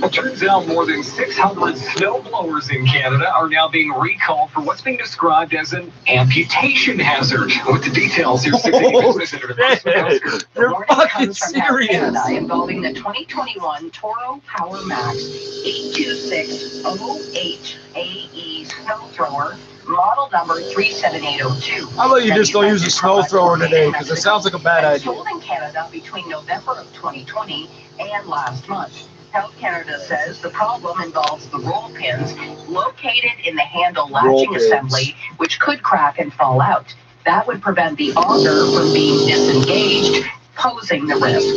It turns out more than 600 snowblowers in Canada are now being recalled for what's being described as an amputation hazard. With the details, here's 60 You're fucking serious. Canada, involving the 2021 Toro Power Max 82608AE snow thrower, model number 37802. How about you just don't use a snow thrower today, because it sounds like a bad idea. Sold in Canada between November of 2020 and last month. Health Canada says the problem involves the roll pins located in the handle latching assembly, which could crack and fall out. That would prevent the auger from being disengaged, posing the risk.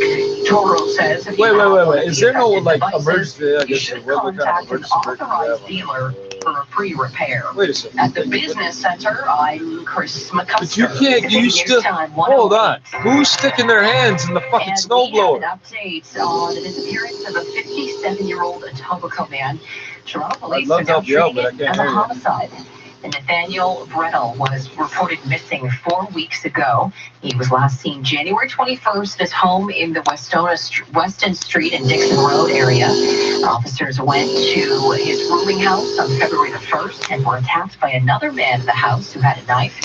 Toro says if wait. Is there no like emergency? I guess should contact an authorized dealer for a pre-repair. Wait a second. At the business center, I'm Chris McCusker. But you can't use the. Hold on. Who's sticking their hands in the fucking snowblower? And we have an update on the disappearance of a 57-year-old Etobicoke man. Toronto police are now treating it as a homicide. And Nathaniel Brettel was reported missing 4 weeks ago. He was last seen January 21st at his home in the Weston Street and Dixon Road area. Officers went to his rooming house on February the 1st and were attacked by another man in the house who had a knife.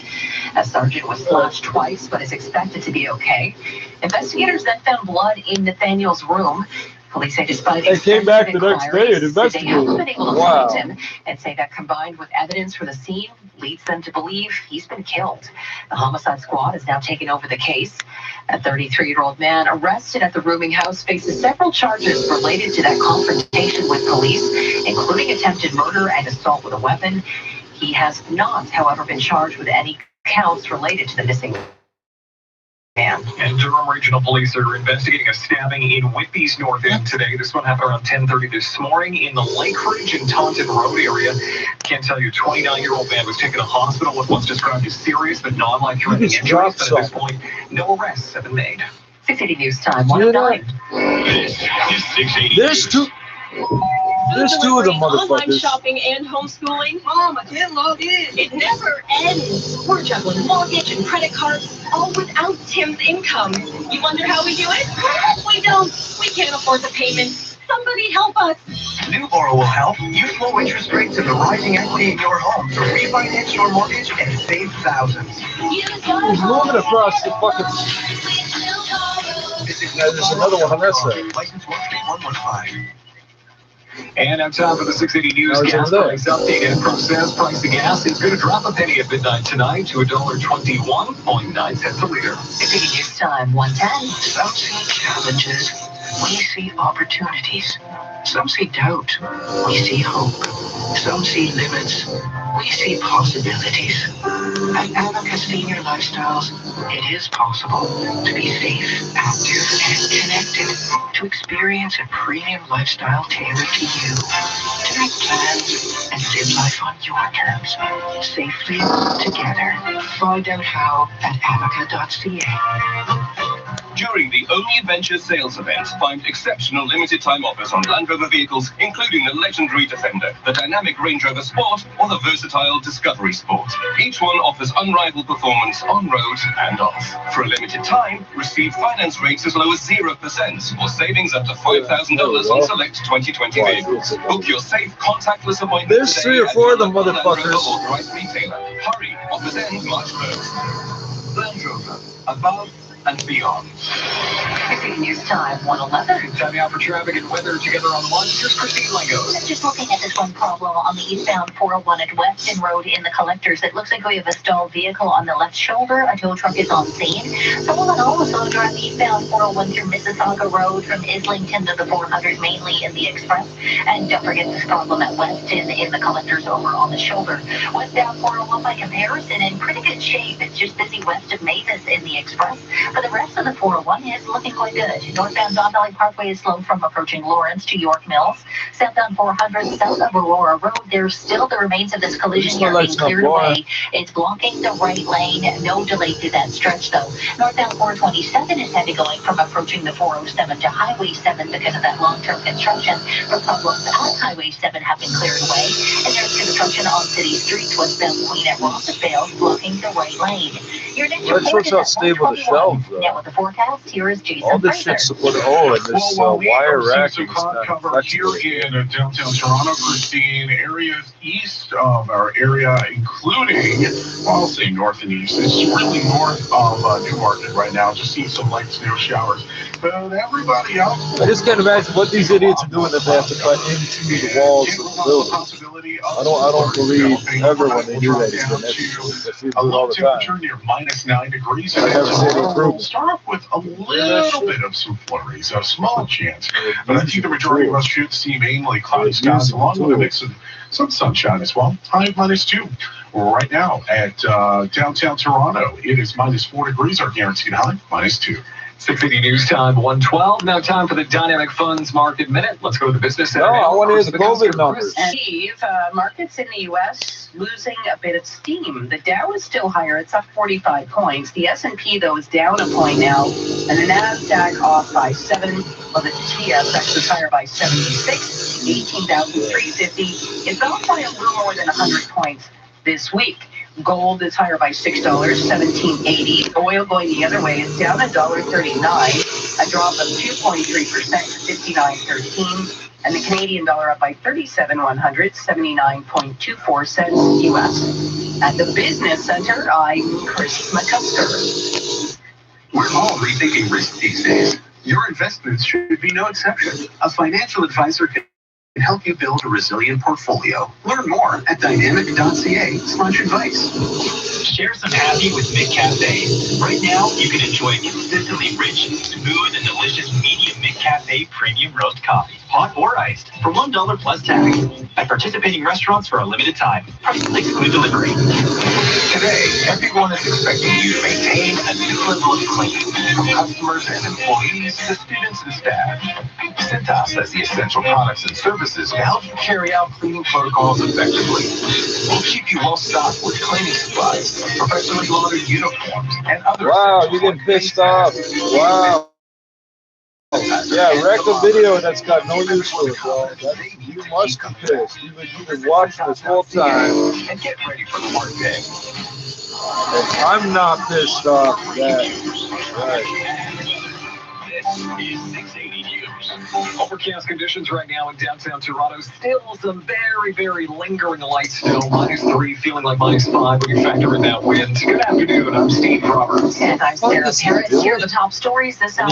A sergeant was slashed twice, but is expected to be okay. Investigators then found blood in Nathaniel's room. Police say despite they came back the next day and investigated. They haven't been able to find him, and say that combined with evidence from the scene leads them to believe he's been killed. The homicide squad has now taken over the case. A 33-year-old man arrested at the rooming house faces several charges related to that confrontation with police, including attempted murder and assault with a weapon. He has not, however, been charged with any counts related to the missing man. And Durham Regional Police are investigating a stabbing in Whitby's North End today. This one happened around 10:30 this morning in the Lake Ridge and Taunton Road area. Can't tell you, 29-year-old man was taken to hospital with what's described as serious but non-life-threatening injuries. But at this point, no arrests have been made. 680 News Time, 109. This is 680 There's two of them Online motherfuckers. shopping and homeschooling. Mom, I can't log in. It never ends. We're juggling mortgage and credit cards, all without Tim's income. You wonder how we do it? We don't. We can't afford the payments. Somebody help us. Newborough will help. Use low interest rates and the rising equity in your home to refinance your mortgage and save thousands. He's moving across the fucking. There's another one on that side. License 13115. And now time for the 680 News gas price update. And processed price of gas is going to drop a penny at midnight tonight to $1.21.9 a liter. 680 News Time, 110. Bouncing challenges. We see opportunities. Some see doubt. We see hope. Some see limits. We see possibilities. At Amica Senior Lifestyles, it is possible to be safe, active, and connected, to experience a premium lifestyle tailored to you, to make plans and live life on your terms, safely together. Find out how at amica.ca. During the Only Adventure sales event, find exceptional limited time offers on Land Rover vehicles, including the legendary Defender, the dynamic Range Rover Sport, or the versatile Discovery Sport. Each one offers unrivaled performance on road and off. For a limited time, receive finance rates as low as 0% or savings up to $5,000 on select 2020 vehicles. Book your safe, contactless appointment. There's 3 or 4 of them motherfuckers. Authorized retailer. Hurry, offers end March 1st. Land Rover, above and beyond. KPT News Time 111. Time out for traffic and weather together on one. Here's Christine Langos. Just looking at this one problem on the eastbound 401 at Weston Road in the collectors. It looks like we have a stalled vehicle on the left shoulder. A tow truck is on scene. So all in all, slow drive eastbound 401 through Mississauga Road from Islington to the 400, mainly in the express. And don't forget this problem at Weston in the collectors over on the shoulder. Westbound 401 by comparison in pretty good shape. It's just busy west of Mavis in the express. For the rest of the 401 is looking quite good. Northbound Don Valley Parkway is slow from approaching Lawrence to York Mills. Southbound 400 south of Aurora Road, there's still the remains of this collision here being cleared away. It's blocking the right lane. No delay through that stretch though. Northbound 427 is heavy going from approaching the 407 to Highway 7 because of that long-term construction. The problems at Highway 7 have been cleared away. And there's construction on city streets westbound Queen at Rossvale blocking the right lane. Your next report is how stable the shelves are. Now with the forecast, here is Jason All this Fraser. shit's supported. Oh, and this wire racking is cloud not cover here in downtown Toronto, Christine. Areas east of our area, including, well, I'll say north and east. It's really north of Newmarket right now. Just seeing some light snow showers. But everybody else, I just can't imagine what these idiots are doing if they have to cut into the walls of the building. I don't believe ever when they do that it's been necessary. They do it all the time. temperature near -9 degrees. I never see any We'll improvement. start off with a little bit of some flurries, a small chance. But I think the majority of us should see mainly cloudy skies along with a mix of some sunshine as well. High of -2. Right now at downtown Toronto, it is -4 degrees. Our guaranteed high, -2. 680 News Time 112. Now time for the Dynamic Funds Market Minute. Let's go to the business center. I want to hear the COVID numbers. And Steve, markets in the U.S. losing a bit of steam. The Dow is still higher. It's up 45 points. The S&P, though, is down a point now. And the NASDAQ off by 7. Well, the TSX is higher by 76, 18,350. It's off by a little more than 100 points this week. Gold is higher by $6, $17.80. Oil going the other way is down $1.39, a drop of 2.3% to $59.13. And the Canadian dollar up by 37.100, 79.24 cents US. At the Business Center, I'm Chris McCusker. We're all rethinking risk these days. Your investments should be no exception. A financial advisor can help you build a resilient portfolio. Learn more at dynamic.ca/advice. Share some happy with McCafe. Right now, you can enjoy consistently rich, smooth, and delicious medium McCafe premium roast coffee, hot or iced, for $1 plus tax at participating restaurants for a limited time. Prices exclude delivery. Today, everyone is expecting you to maintain a new level of cleaning, from customers and employees to students and staff. Cintas has the essential products and services to help you carry out cleaning protocols effectively. We'll keep you well stocked with cleaning supplies, professionally laundered uniforms, and other. Wow, you're getting pissed off. Wow. Yeah, wreck a video that's got no use for it, bro. You must be pissed. You've been watching this whole time. And get ready for the workday. And I'm not pissed off. That. Right. This is 680 News. Overcast conditions right now in downtown Toronto. Still some very, very lingering light snow. -3, feeling like -5 when you factor in that wind. Good afternoon. I'm Steve Roberts. And I'm Sarah Parris. Here are the top stories this hour.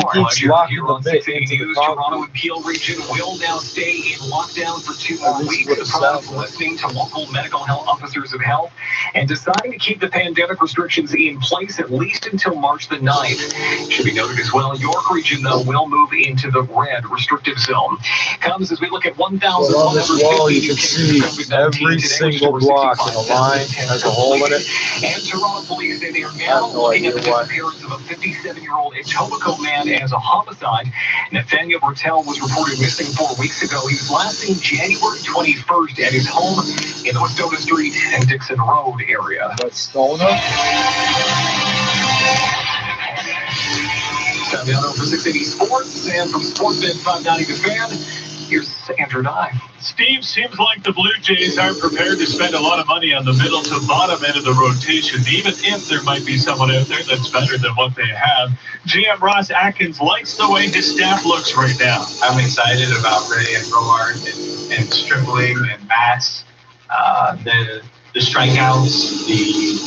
Here on 680 News, Toronto and Peel region will now stay in lockdown for 2 more weeks. The province listening to local medical health officers of health and deciding to keep the pandemic restrictions in place at least until March the 9th. Should be noted as well, York region, though, will move into the red restrictive zone. Comes as we look at 1,000. On this wall, you can see every single block in a line has a hole in it. And Toronto police say they are now looking at the disappearance of a 57-year-old Etobicoke man as a homicide. Nathaniel Bertel was reported missing 4 weeks ago. He was last seen January 21st at his home in the Westona Street and Dixon Road area. Westona? Saviano for 680 Sports, and from Sportsnet 590 The Fan, here's Andrew Nye. Steve, seems like the Blue Jays aren't prepared to spend a lot of money on the middle to bottom end of the rotation, even if there might be someone out there that's better than what they have. GM Ross Atkins likes the way his staff looks right now. I'm excited about Ray and Roark and Stripling and Mats, the strikeouts, the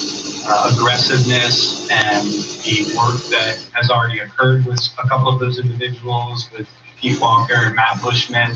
aggressiveness, and the work that has already occurred with a couple of those individuals, with Pete Walker and Matt Bushman,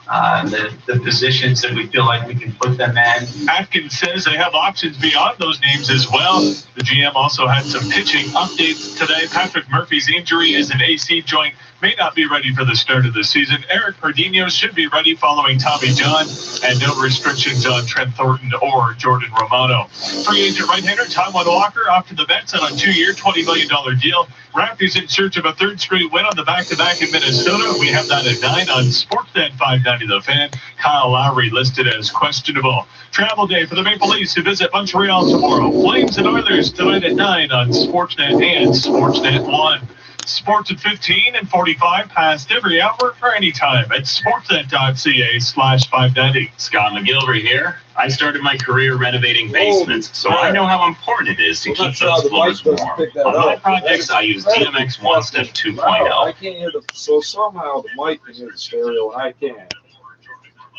the positions that we feel like we can put them in. Atkins says they have options beyond those names as well. The GM also had some pitching updates today. Patrick Murphy's injury is an AC joint, may not be ready for the start of the season. Eric Pardinho should be ready following Tommy John, and no restrictions on Trent Thornton or Jordan Romano. Free agent right-hander Taijuan Walker off to the Mets on a 2-year, $20 million deal. Raptors in search of a third straight win on the back-to-back in Minnesota. We have that at 9 on Sportsnet 590 The Fan. Kyle Lowry listed as questionable. Travel day for the Maple Leafs to visit Montreal tomorrow. Flames and Oilers tonight at 9 on Sportsnet and Sportsnet 1. Sports at 15 and 45 past every hour or anytime at sportsnet.ca/590. Scott McGilvery here. I started my career renovating basements, so I know how important it is to keep those floors warm. On my projects, I use DMX One Step 2.0. I can't hear so somehow the mic can hear the stereo and I can't.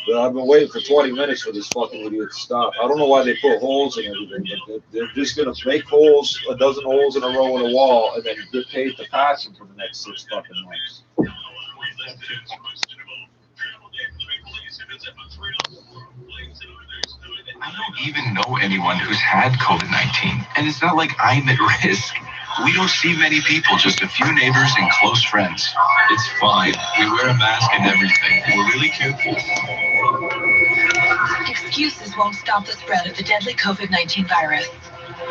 I've been waiting for 20 minutes for this fucking idiot to stop. I don't know why they put holes in everything, but they're just going to make holes, a dozen holes in a row in a wall, and then get paid to pass them for the next 6 fucking months. I don't even know anyone who's had COVID-19, and it's not like I'm at risk. We don't see many people, just a few neighbors and close friends. It's fine. We wear a mask and everything. We're really careful. Excuses won't stop the spread of the deadly COVID-19 virus.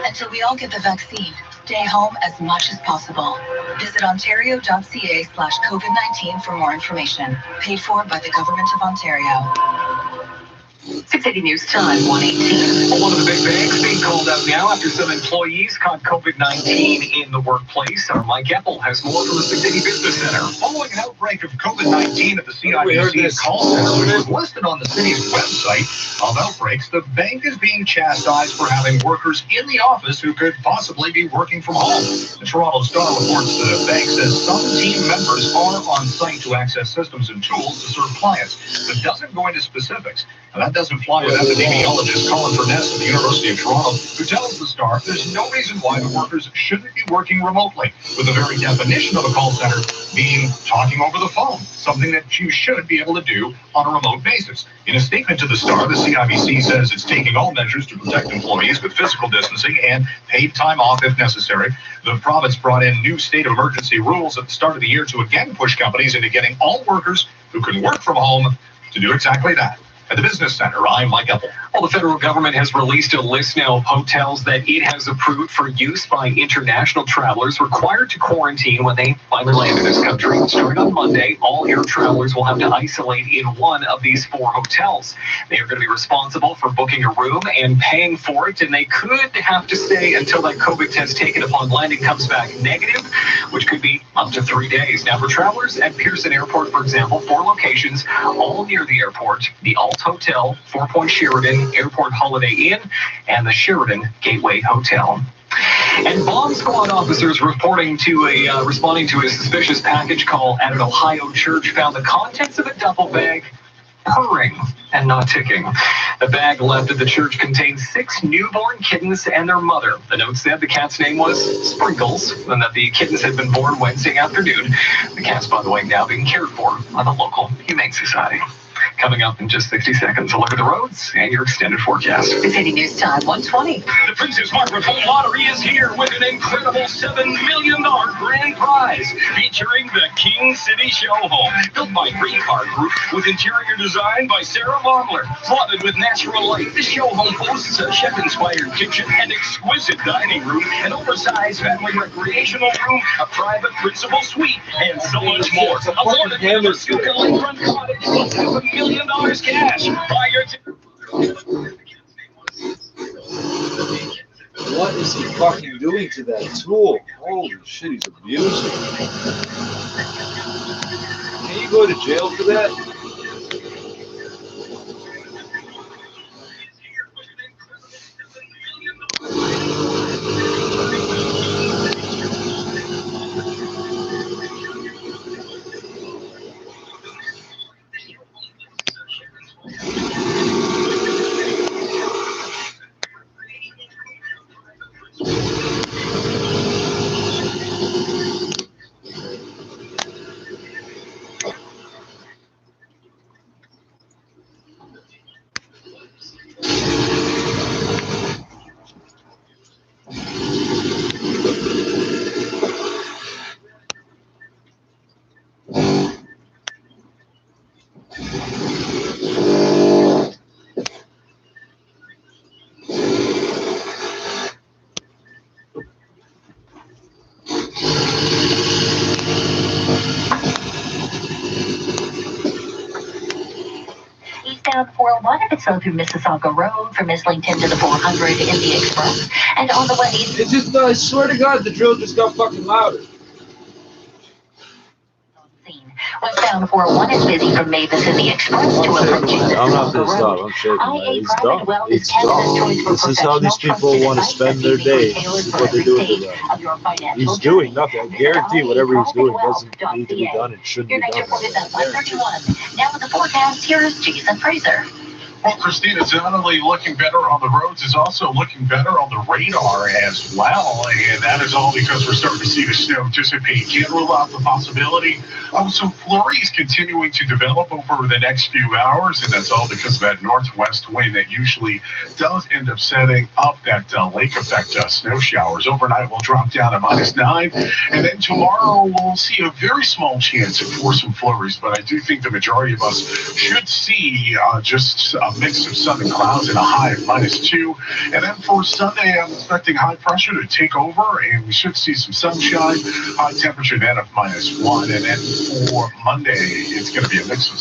Until we all get the vaccine, stay home as much as possible. Visit ontario.ca/COVID-19 for more information. Paid for by the Government of Ontario. 680 News Time, 1:18. One of the big banks being called out now after some employees caught COVID-19 in the workplace. Our Mike Epple has more from the 680 Business Center. Following an outbreak of COVID-19 at the CIBC's call center, which was listed on the city's website of outbreaks, the bank is being chastised for having workers in the office who could possibly be working from home. The Toronto Star reports the bank says some team members are on site to access systems and tools to serve clients, but doesn't go into specifics. And that doesn't fly with epidemiologist Colin Furness at the University of Toronto, who tells the Star there's no reason why the workers shouldn't be working remotely, with the very definition of a call center being talking over the phone, something that you should be able to do on a remote basis. In a statement to the Star, the CIBC says it's taking all measures to protect employees with physical distancing and paid time off if necessary. The province brought in new state of emergency rules at the start of the year to again push companies into getting all workers who can work from home to do exactly that. At the Business Center, I'm Mike Epple. Well, the federal government has released a list now of hotels that it has approved for use by international travelers required to quarantine when they finally land in this country. Starting on Monday, all air travelers will have to isolate in one of these 4 hotels. They are going to be responsible for booking a room and paying for it, and they could have to stay until that COVID test taken upon landing comes back negative, which could be up to 3 days. Now, for travelers at Pearson Airport, for example, 4 locations, all near the airport, the Alt Hotel, 4 Point Sheridan, Airport Holiday Inn, and the Sheridan Gateway Hotel. And bomb squad officers responding to a suspicious package call at an Ohio church found the contents of a duffel bag purring and not ticking. The bag left at the church contained 6 newborn kittens and their mother. The note said the cat's name was Sprinkles and that the kittens had been born Wednesday afternoon. The cat's, by the way, now being cared for by the local Humane Society. Coming up in just 60 seconds, a look at the roads and your extended forecast. 680 News Time, 120. The Princess Margaret Home Lottery is here with an incredible $7 million grand prize featuring the King City Show Home, built by Green Car Group with interior design by Sarah Vogler, flooded with natural light. This show home boasts a chef-inspired kitchen, an exquisite dining room, an oversized family recreational room, a private principal suite, and so much more. Awarded with a Stuka Lakefront Cottage plus $7 million cash. Buy your What is he fucking doing to that tool? Holy shit, he's abusing it. Can you go to jail for that? Eastbound 401 if it's through Mississauga Road from Islington to the 400 in the Express. And on the way east. It just, I swear to God, the drill just got fucking louder. Westbound 401 is busy from Mavis in the Express to approaching I'm not Mississauga pissed off. Road. I'm shaking. IA It's Private dumb. Wealth It's is Canada's choice dumb. for This is how these people professional, want to spend their day. This is what they're doing to them. He's doing nothing. I guarantee whatever he's doing doesn't need to be done. It shouldn't Your be next done. report is at 1:31. Now with the forecast, here's Jason Fraser. Well, Christine, it's not only looking better on the roads, it's also looking better on the radar as well. And that is all because we're starting to see the snow dissipate. Can't rule out the possibility of some flurries continuing to develop over the next few hours. And that's all because of that northwest wind that usually does end up setting up that lake effect snow showers. Overnight, we'll drop down to -9. And then tomorrow, we'll see a very small chance for some flurries. But I do think the majority of us should see just a mix of sun and clouds and a high of -2. And then for Sunday, I'm expecting high pressure to take over, and we should see some sunshine, high temperature then of -1. And then for Monday, it's going to be a mix of a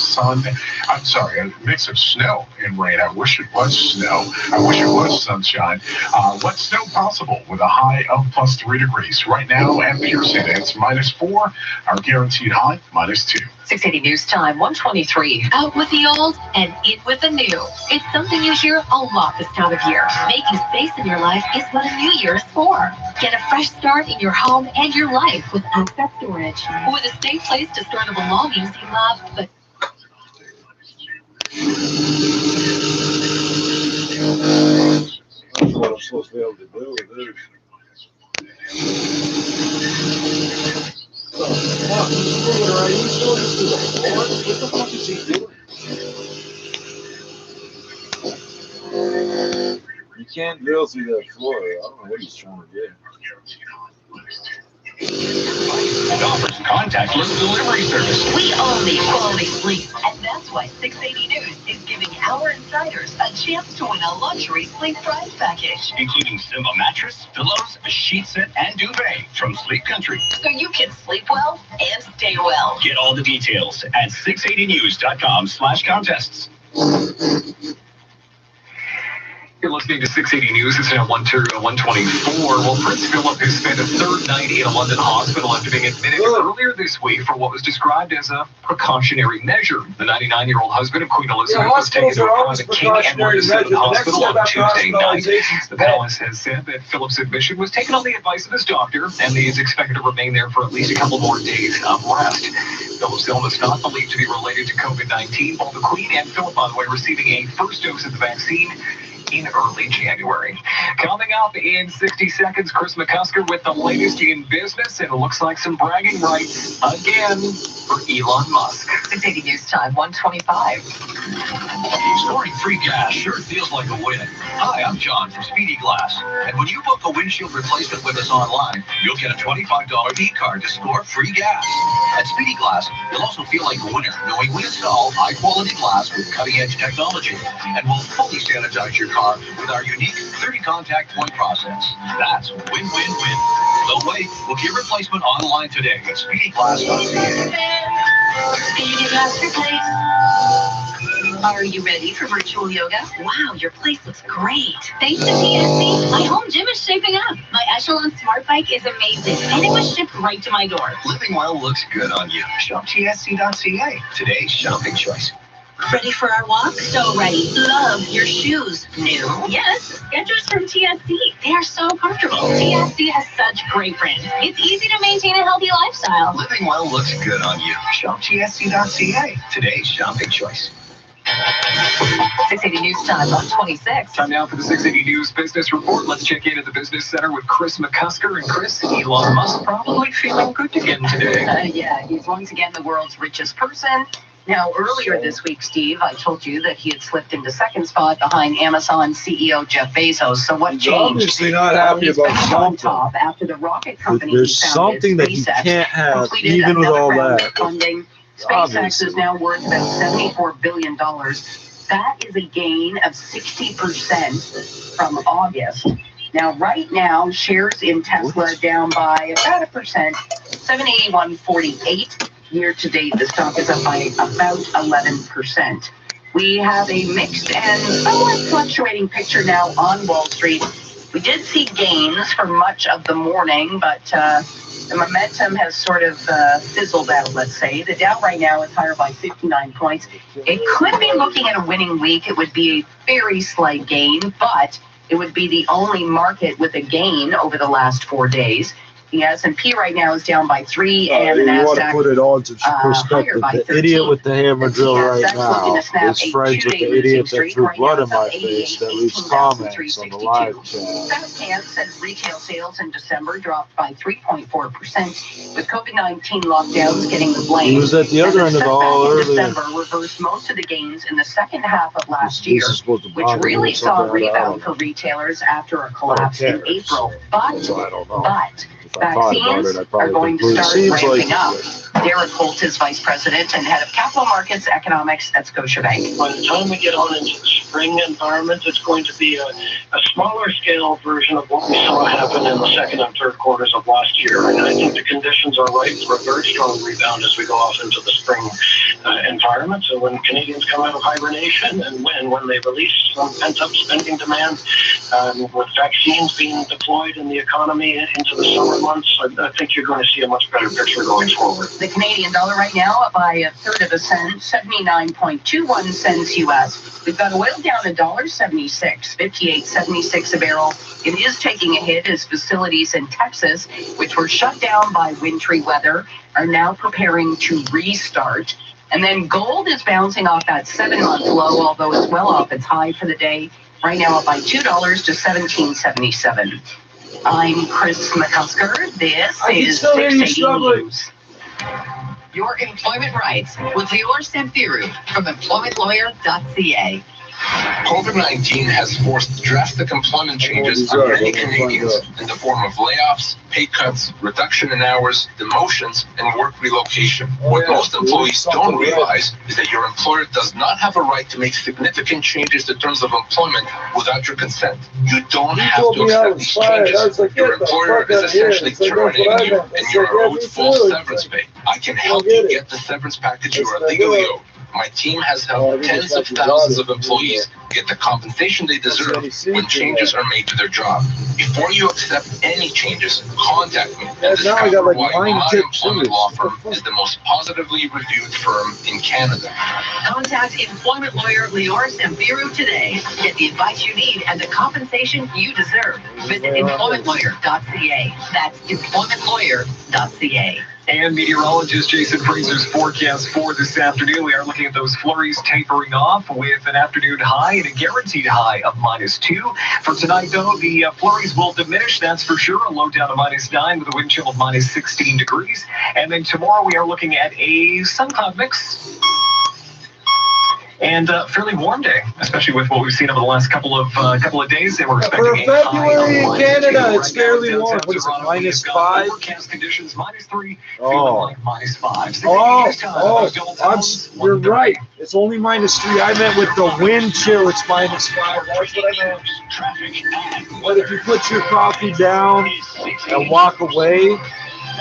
mix of snow and rain. I wish it was snow. I wish it was sunshine. Wet snow possible with a high of +3 degrees. Right now at Pearson, it's -4. Our guaranteed high, -2. 680 News Time, 1:23. Out with the old and in with the new. It's something you hear a lot this time of year. Making space in your life is what a new year is for. Get a fresh start in your home and your life with Access Storage. With a safe place to store the belongings you love, but That's what I'm supposed to be able to do with this. What the fuck is he doing? You can't drill through that floor. I don't know what he's trying to do. It offers contactless delivery service. We own the quality sleep, and that's why 680 News is giving our insiders a chance to win a luxury sleep prize package. Including Simba mattress, pillows, a sheet set, and duvet from Sleep Country. So you can sleep well and stay well. Get all the details at 680news.com/contests. You're listening to 680 News. It's now 1:24. Well, Prince Philip has spent a third night in a London hospital after being admitted earlier this week for what was described as a precautionary measure. The 99-year-old husband of Queen Elizabeth was taken to a private King Edward VII hospital on Tuesday night. The palace has said that Philip's admission was taken on the advice of his doctor, and he is expected to remain there for at least a couple more days of rest. Philip's illness not believed to be related to COVID-19. Both the Queen and Philip, by the way, receiving a first dose of the vaccine in early January. Coming up in 60 seconds, Chris McCusker with the latest in business, and it looks like some bragging rights again for Elon Musk. 680 News Time, 1:25. Storing free gas sure feels like a win. Hi, I'm John from Speedy Glass, and when you book a windshield replacement with us online, you'll get a $25 e-card to score free gas. At Speedy Glass, you'll also feel like a winner, knowing we install high-quality glass with cutting-edge technology, and we'll fully sanitize your car with our unique 30-contact point process. That's win-win-win. Don't wait. Book your replacement online today at speedyglass.ca. Speedy Glass Replace. Are you ready for virtual yoga? Wow, your place looks great. Thanks to TSC, my home gym is shaping up. My Echelon Smart Bike is amazing, and it was shipped right to my door. Living well looks good on you. Shop tsc.ca. Today's shopping choice. Ready for our walk? So ready. Love your shoes. New? Yes, Skechers from TSC. They are so comfortable. TSC has such great brands. It's easy to maintain a healthy lifestyle. Living well looks good on you. Shop tsc.ca. Today's shopping choice. 680 News Time, 1:26. Time now for the 680 News Business Report. Let's check in at the Business Center with Chris McCusker. And Chris, Elon Musk probably feeling good again today. Yeah, he's once again the world's richest person. Now, earlier this week, Steve, I told you that he had slipped into second spot behind Amazon CEO Jeff Bezos. So what changed? Obviously not happy about something. Top after the rocket company There's something that you can't have, even with all that. Funding. SpaceX is now worth about $74 billion. That is a gain of 60% from August. Now, right now, shares in Tesla down by about 1%, 781.48. Year to date, the stock is up by about 11%. We have a mixed and somewhat fluctuating picture now on Wall Street. We did see gains for much of the morning, but the momentum has sort of fizzled out, let's say. The Dow right now is higher by 59 points. It could be looking at a winning week. It would be a very slight gain, but it would be the only market with a gain over the last 4 days. The S&P right now is down by 3, and the you want to NASDAQ put it on to perspective. The 13. idiot with the hammer drill right now is a friends with the two-day idiot that streak. threw Right blood now in my it's up face that 88, leaves comments on the live chat. Fast says retail sales in December dropped by 3.4%, with COVID-19 lockdowns getting the blame. He was at the other end of the hall earlier. December reversed most of the gains in the second half of last year, which really saw a something rebound for retailers after a collapse in April. But If I thought about it, I are probably going to conclude. start Seems ramping like up. Derek Holt is Vice President and Head of Capital Markets Economics at Scotiabank. By the time we get on into the spring environment, it's going to be a smaller scale version of what we saw happen in the second and third quarters of last year. And I think the conditions are right for a very strong rebound as we go off into the spring environment. So when Canadians come out of hibernation and when they release some pent-up spending demand, with vaccines being deployed in the economy into the summer months, I think you're going to see a much better picture going forward. The Canadian dollar right now up by a third of a cent, 79.21 cents U.S. We've got oil down $1.76, 58.76 a barrel. It is taking a hit as facilities in Texas, which were shut down by wintry weather, are now preparing to restart. And then gold is bouncing off that 7-month low, although it's well off its high for the day. Right now up by $2 to $17.77. I'm Chris McCusker. This is 680 News. Your employment rights with Lior Samfiru from employmentlawyer.ca. COVID-19 has forced drastic employment changes on many Canadians in the form of layoffs, pay cuts, reduction in hours, demotions, and work relocation. What most employees don't realize is that your employer does not have a right to make significant changes to terms of employment without your consent. You don't have to accept these changes. Your employer is essentially terminating you, and you're owed full severance pay. I can help you get the severance package you are legally owed. My team has helped tens of thousands of employees get the compensation they deserve when changes are made to their job. Before you accept any changes, contact me and discover why my employment law firm is the most positively reviewed firm in Canada. Contact employment lawyer Lior Sambiru today. Get the advice you need and the compensation you deserve. Visit employmentlawyer.ca. That's employmentlawyer.ca. And meteorologist Jason Fraser's forecast for this afternoon. We are looking at those flurries tapering off with an afternoon high and a guaranteed high of -2. For tonight, though, the flurries will diminish, that's for sure. A low down to -9 with a wind chill of -16 degrees. And then tomorrow we are looking at a sun cloud mix. And fairly warm day, especially with what we've seen over the last couple of days. And we're expecting for February in Canada, it's fairly warm. What is it, -5? Forecast conditions -3, feeling like -5. You're right. It's only -3. I meant with the wind chill, it's -5. That's what I meant. But if you put your coffee down and walk away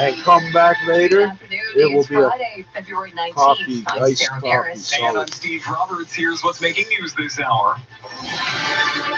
and come back later, it will be Friday, February 19th. coffee, I'm iced Sarah coffee. Harris. And I'm Steve Roberts. Here's what's making news this hour.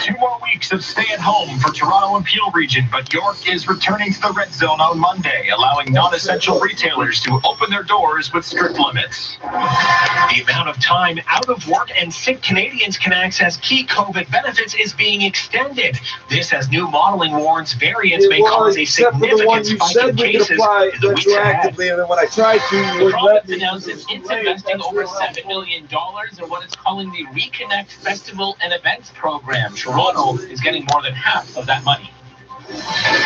2 more weeks of stay at home for Toronto and Peel region, but York is returning to the red zone on Monday, allowing non-essential retailers to open their doors with strict limits. The amount of time out of work and sick Canadians can access key COVID benefits is being extended. This, as new modeling warns variants may cause a significant spike in cases in the weeks ahead. And then when I tried to, you The wouldn't let province me. announces it's investing over $7 million in what it's calling the Reconnect Festival and Events Program. Toronto is getting more than half of that money.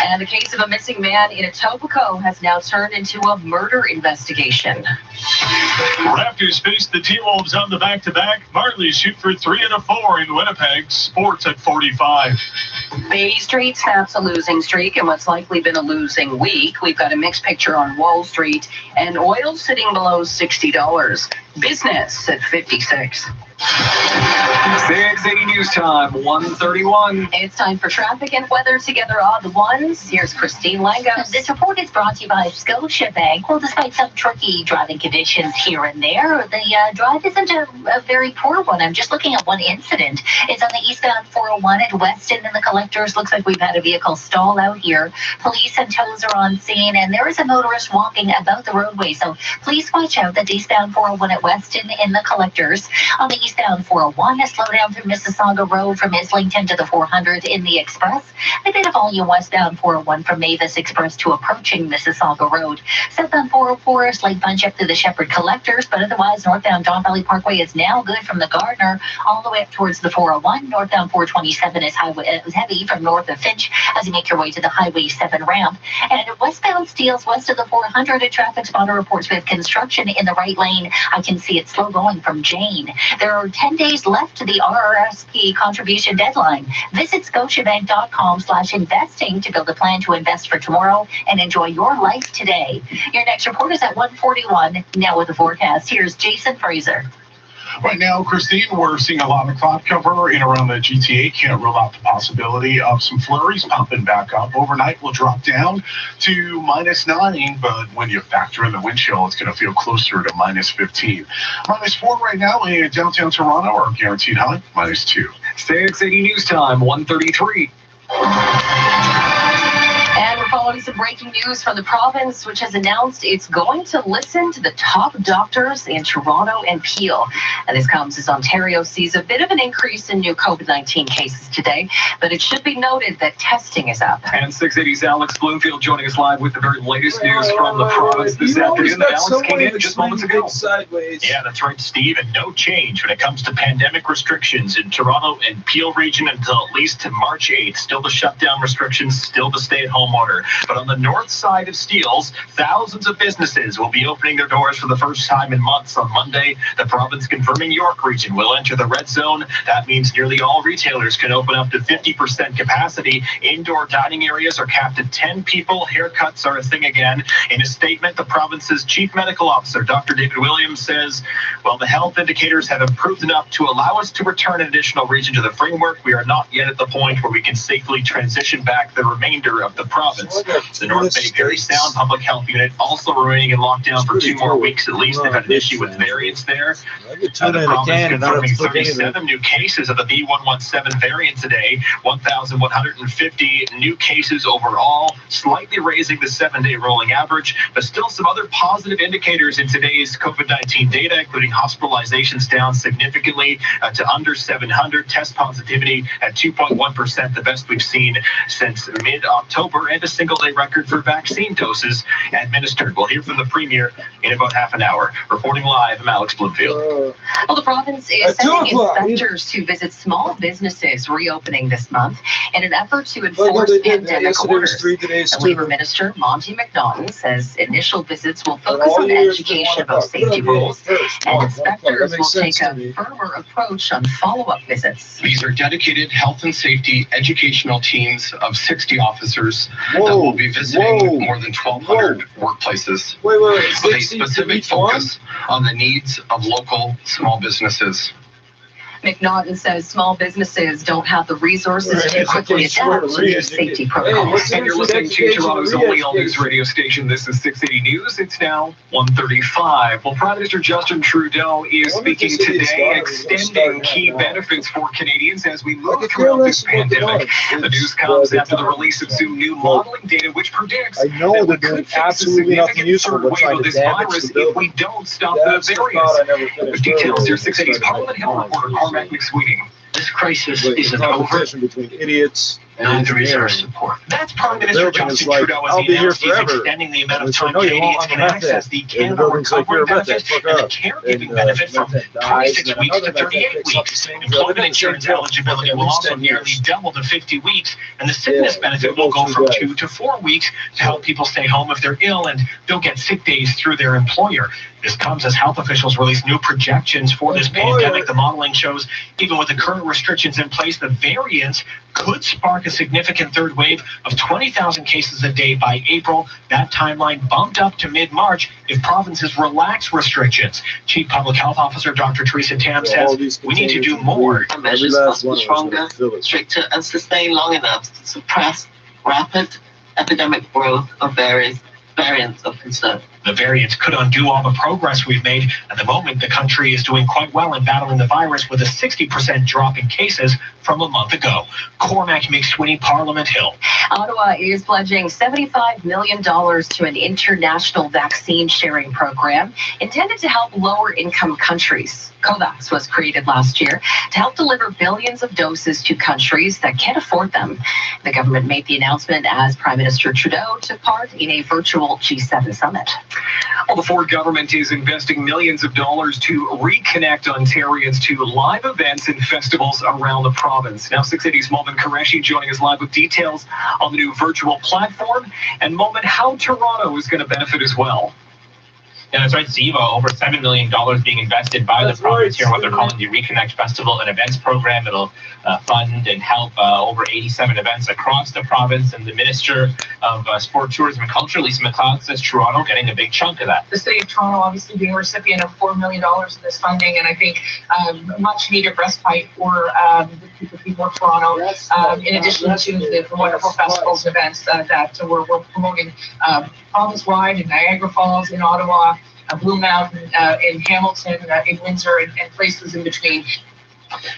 And the case of a missing man in Etobicoke has now turned into a murder investigation. Raptors face the T-Wolves on the back-to-back. Marlies shoot for 3 out of 4 in Winnipeg. Sports at 45. Bay Street snaps a losing streak in what's likely been a losing week. We've got a mixed picture on Wall Street, and oil sitting below $60. Business at 56. 680 news time, 1:31. It's time for traffic and weather together all the ones. Here's Christine Langos. This report is brought to you by Scotiabank. Well, despite some tricky driving conditions here and there, the drive isn't a very poor one. I'm just looking at one incident. It's on the eastbound 401 at Weston and the Collectors. Looks like we've had a vehicle stall out here. Police and tows are on scene, and there is a motorist walking about the roadway. So please watch out. That's eastbound 401 at Weston in the Collectors. On the eastbound 401, a slowdown through Mississauga Road from Islington to the 400 in the Express. A bit of volume westbound 401 from Mavis Express to approaching Mississauga Road. Southbound 404, a slight bunch up to the Shepherd Collectors, but otherwise northbound Don Valley Parkway is now good from the Gardner all the way up towards the 401. Northbound 427 is heavy from north of Finch as you make your way to the Highway 7 ramp. And westbound Steeles west of the 400, a traffic spotter reports with construction in the right lane. I can see it slow going from Jane. There are 10 days left to the RRSP contribution deadline. Visit scotiabank.com/investing to build a plan to invest for tomorrow and enjoy your life today. Your next report is at 1:41. Now with the forecast, here's Jason Fraser. Right now, Christine, we're seeing a lot of cloud cover in around the GTA. Can't rule out the possibility of some flurries popping back up. Overnight, we'll drop down to -9, but when you factor in the wind chill, it's going to feel closer to -15. -4 right now in downtown Toronto, our guaranteed high, -2. 680 news time, 1:33. And we're following some breaking news from the province, which has announced it's going to listen to the top doctors in Toronto and Peel. And this comes as Ontario sees a bit of an increase in new COVID-19 cases today, but it should be noted that testing is up. And 680's Alex Bloomfield joining us live with the very latest news from the province this afternoon. Alex came in just moments ago. Sideways. Yeah, that's right, Steve, and no change when it comes to pandemic restrictions in Toronto and Peel region until at least to March 8th. Still the shutdown restrictions, still the stay-at-home order. But on the north side of Steeles, thousands of businesses will be opening their doors for the first time in months. On Monday, the province confirming York region will enter the red zone. That means nearly all retailers can open up to 50% capacity. Indoor dining areas are capped at 10 people. Haircuts are a thing again. In a statement, the province's chief medical officer, Dr. David Williams, says, while the health indicators have improved enough to allow us to return an additional region to the framework, we are not yet at the point where we can safely transition back the remainder of the province province. The North Bay Very Sound Public Health Unit also remaining in lockdown for 2 more weeks at least. They've had an issue with variants there. The province confirming 37 new cases of the B117 variant today, 1,150 new cases overall, slightly raising the 7-day rolling average, but still some other positive indicators in today's COVID-19 data, including hospitalizations down significantly to under 700, test positivity at 2.1%, the best we've seen since mid-October, and a single-day record for vaccine doses administered. We'll hear from the Premier in about half an hour. Reporting live, I'm Alex Bloomfield. Well, the province is sending inspectors to visit small businesses reopening this month in an effort to enforce pandemic orders. The Labour Minister, Monty McNaughton, says initial visits will focus on education about safety rules, and inspectors will take a firmer approach on follow-up visits. These are dedicated health and safety educational teams of 60 officers that will be visiting more than 1,200 workplaces with a specific focus on the needs of local small businesses. McNaughton says small businesses don't have the resources to quickly adapt to new safety protocols. And you're listening to Toronto's only all-news radio station. This is 680 News. It's now 1:35. Well, Prime Minister Justin Trudeau is speaking today, extending key benefits for Canadians as we move throughout this pandemic. The news comes after the release of some new modeling data, which predicts that we could face a significant third wave of this virus if we don't stop the variants. With details, your 680's Parliament Hill reporter, This crisis isn't over. Between idiots Neither is our support. That's Prime Minister Justin Trudeau as he announced he's extending the amount of time Canadians can access the Canada Recovery Benefit and the caregiving benefit from 26 weeks to 38 weeks. Employment insurance eligibility will also nearly double to 50 weeks, and the sickness benefit will go from 2 to 4 weeks to help people stay home if they're ill and don't get sick days through their employer. This comes as health officials release new projections for this pandemic. The modeling shows even with the current restrictions in place, the variants could spark a significant third wave of 20,000 cases a day by April. That timeline bumped up to mid-March if provinces relax restrictions. Chief Public Health Officer Dr. Teresa Tam says we need to do more. The measures must be stronger, stricter, and sustained long enough to suppress rapid epidemic growth of various variants of concern. The variants could undo all the progress we've made. At the moment, the country is doing quite well in battling the virus with a 60% drop in cases from a month ago. Cormac McSweeney, Parliament Hill. Ottawa is pledging $75 million to an international vaccine sharing program intended to help lower-income countries. COVAX was created last year to help deliver billions of doses to countries that can't afford them. The government made the announcement as Prime Minister Trudeau took part in a virtual G7 summit. Well, the Ford government is investing millions of dollars to reconnect Ontarians to live events and festivals around the province. Now, 680's Moment Qureshi joining us live with details on the new virtual platform, and Moment, how Toronto is going to benefit as well. Yeah, that's right, Steve. Over $7 million being invested by the province here in what they're calling the Reconnect Festival and Events Program. It'll fund and help over 87 events across the province. And the Minister of Sport, Tourism and Culture, Lisa MacLeod, says Toronto getting a big chunk of that. The City of Toronto obviously being a recipient of $4 million of this funding, and I think much needed respite for the people of Toronto, in addition to the wonderful festivals and events that we're promoting province-wide in Niagara Falls, in Ottawa, Blue Mountain, in Hamilton, in Windsor, and places in between.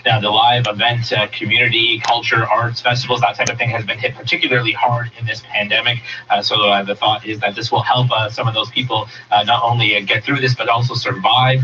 Now, the live event, community, culture, arts, festivals, that type of thing has been hit particularly hard in this pandemic. So the thought is that this will help some of those people not only get through this, but also survive.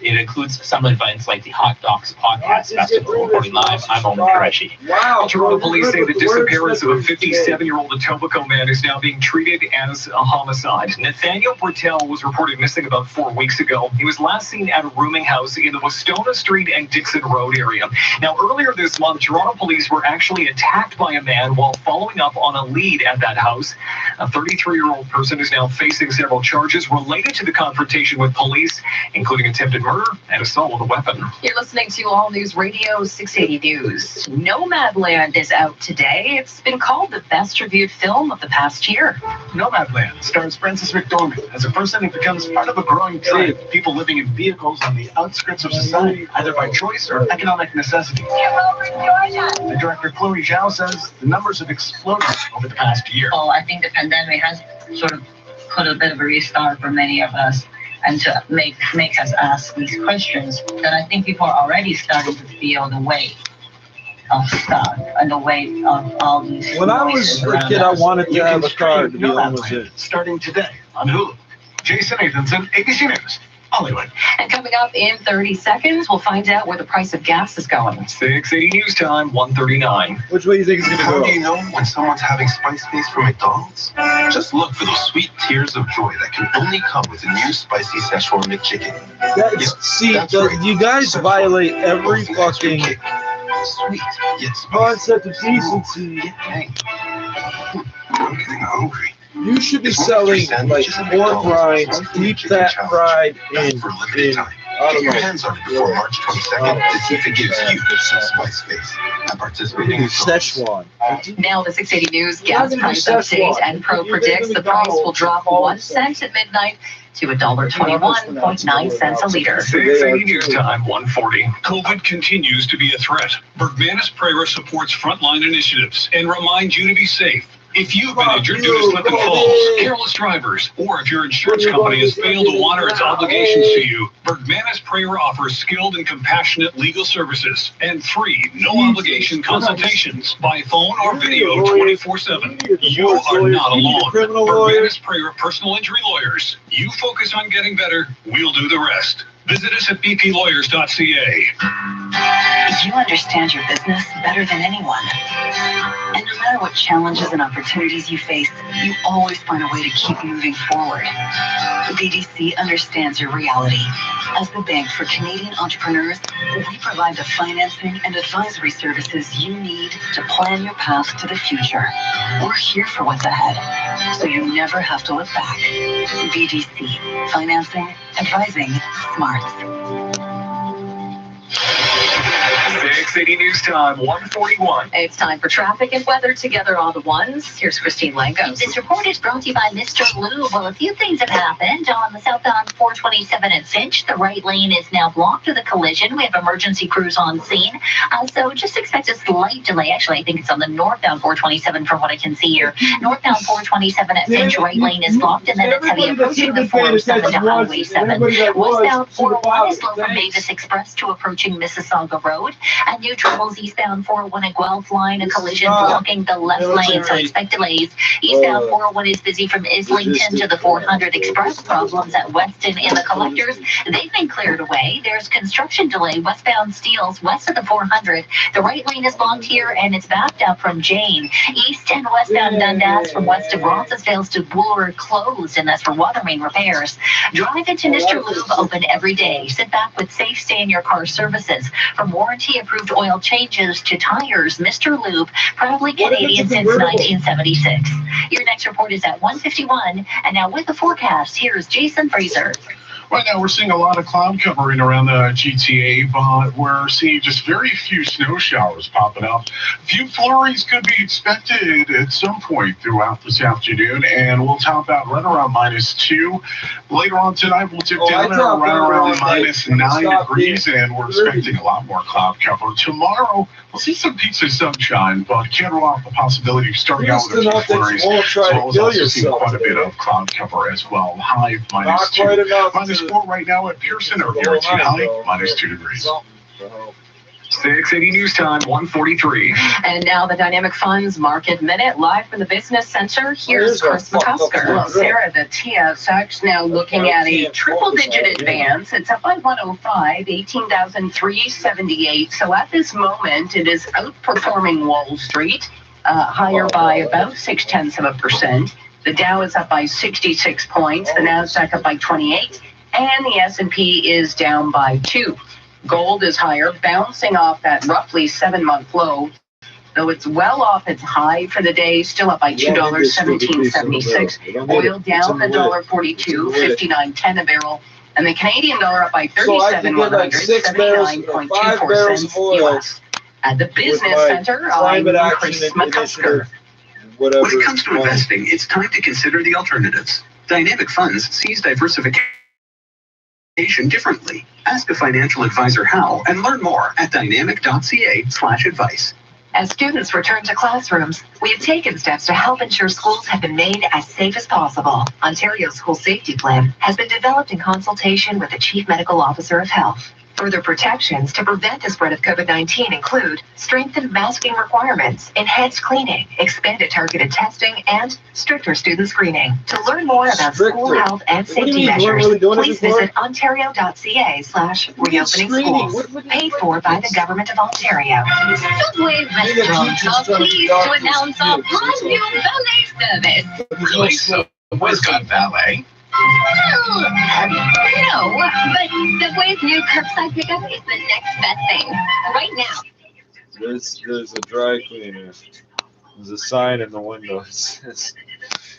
It includes some events like the Hot Docs Podcast Festival. Reporting live, I'm Owen Qureshi. Wow. Toronto police say the disappearance of a 57-year-old Etobicoke man is now being treated as a homicide. Nathaniel Bertel was reported missing about 4 weeks ago. He was last seen at a rooming house in the Wastona Street and Dixon Road area. Now, earlier this month, Toronto police were actually attacked by a man while following up on a lead at that house. A 33-year-old person is now facing several charges related to the confrontation with police, including attempted murder and assault with a weapon. You're listening to All News Radio 680 News. Nomadland is out today. It's been called the best reviewed film of the past year. Nomadland stars Frances McDormand as a person who becomes part of a growing tribe of people living in vehicles on the outskirts of society, either by choice or are economic necessities. The director, Chloe Zhao, says the numbers have exploded over the past year. Oh, I think the pandemic has sort of put a bit of a restart for many of us and to make us ask these questions. That I think people are already starting to feel the weight of stuff and the weight of all these. When I was a kid, I wanted to have a car to be almost it. Starting today on Hulu. Jason Nathanson, ABC News, Hollywood. And coming up in 30 seconds, we'll find out where the price of gas is going. 680 News Time, 1:39. Which way do you think it's going to go? How do you know when someone's having spice face from McDonald's? Just look for those sweet tears of joy that can only come with a new spicy Szechuan McChicken. You guys violate every fucking Sweet, yes. concept of decency. I'm getting hungry. You should be selling like pork rinds, deep fat fried in Get your hands on it before March 22nd to see if it gives you spice face at participating Szechuan. Now the 680 News gas price update, and Pro predicts the price will drop 1 cent at midnight to $1.21.9 a liter. 680 News Time, 1:40. COVID continues to be a threat. Bergmanis Prera supports frontline initiatives and reminds you to be safe. If you've been injured due to slip and falls, careless drivers, or if your insurance company has failed to honor its obligations to you, Bergmanis Prera offers skilled and compassionate legal services and free, no-obligation consultations by phone or video 24/7. You are not alone. Bergmanis Prera Personal Injury Lawyers. You focus on getting better, we'll do the rest. Visit us at bplawyers.ca. You understand your business better than anyone. And no matter what challenges and opportunities you face, you always find a way to keep moving forward. BDC understands your reality. As the bank for Canadian entrepreneurs, we provide the financing and advisory services you need to plan your path to the future. We're here for what's ahead, so you never have to look back. BDC, financing, advising, smart. 680 News Time, 1:41. It's time for traffic and weather together all the ones. Here's Christine Langos. This report is brought to you by Mr. Lube. Well, a few things have happened. On the southbound 427 at Finch, the right lane is now blocked to the collision. We have emergency crews on scene. So just expect a slight delay. Actually, I think it's on the northbound 427 from what I can see here. Northbound 427 at Finch, right lane is blocked, and then it's heavy approaching the 407 to Highway 7. Westbound 401 is slow from Mavis Express to approaching Mississauga Road. And new troubles eastbound 401 at Guelph line, a collision blocking the left lane, so expect delays. Eastbound 401 is busy from Islington to the 400 Express. Problems at Weston in the collectors, they've been cleared away. There's construction delay westbound Steeles west of the 400. The right lane is blocked here, and it's backed up from Jane. East and westbound Dundas from west of Roncesvalles to Bloor closed, and that's for water main repairs. Drive into Mr. Lube, open every day. Sit back with safe stay in your car services. From warranty-approved oil changes to tires, Mr. Lube, proudly Canadian since 1976. Your next report is at 1:51, and now with the forecast, here's Jason Fraser. Right now, we're seeing a lot of cloud covering around the GTA, but we're seeing just very few snow showers popping up. A few flurries could be expected at some point throughout this afternoon, and we'll top out right around -2. Later on tonight, we'll dip down around -9 degrees, and we're expecting a lot more cloud cover. Tomorrow, we'll see some peaks of sunshine, but can't rule out the possibility of starting out with a few flurries, as well as also seeing quite a bit of cloud cover as well. High -2. -4 right now at Pearson, or very too high, -2 degrees. 680 News Time, 1:43. And now the Dynamic Funds Market Minute, live from the Business Center. Here's Chris McCusker. Well, Sarah, the TSX now looking at a triple-digit advance. It's up by 105, 18,378. So at this moment, it is outperforming Wall Street, higher by about 0.6%. The Dow is up by 66 points, the Nasdaq up by 28, and the S&P is down by 2. Gold is higher, bouncing off that roughly 7-month low, though it's well off its high for the day, still up by $2, 17.76. Oil down $1.42, 59.10 a barrel, and the Canadian dollar up by 37.100, 79.24 cents US. At the Business Center, I'm Chris McCusker. When it comes to investing, it's time to consider the alternatives. Dynamic Funds sees diversification differently. Ask a financial advisor how and learn more at dynamic.ca/advice. As students return to classrooms, we have taken steps to help ensure schools have been made as safe as possible. Ontario's School Safety Plan has been developed in consultation with the Chief Medical Officer of Health. Further protections to prevent the spread of COVID-19 include strengthened masking requirements, enhanced cleaning, expanded targeted testing, and stricter student screening. To learn more about school health and safety measures, please visit ontario.ca/reopening schools. Paid for by the Government of Ontario. Subway restaurants are pleased to announce our brand new valet service. Really? Subway's got valet? Well, no, but Subway's new curbside pickup is the next best thing. Right now. There's a dry cleaner. There's a sign in the window. It says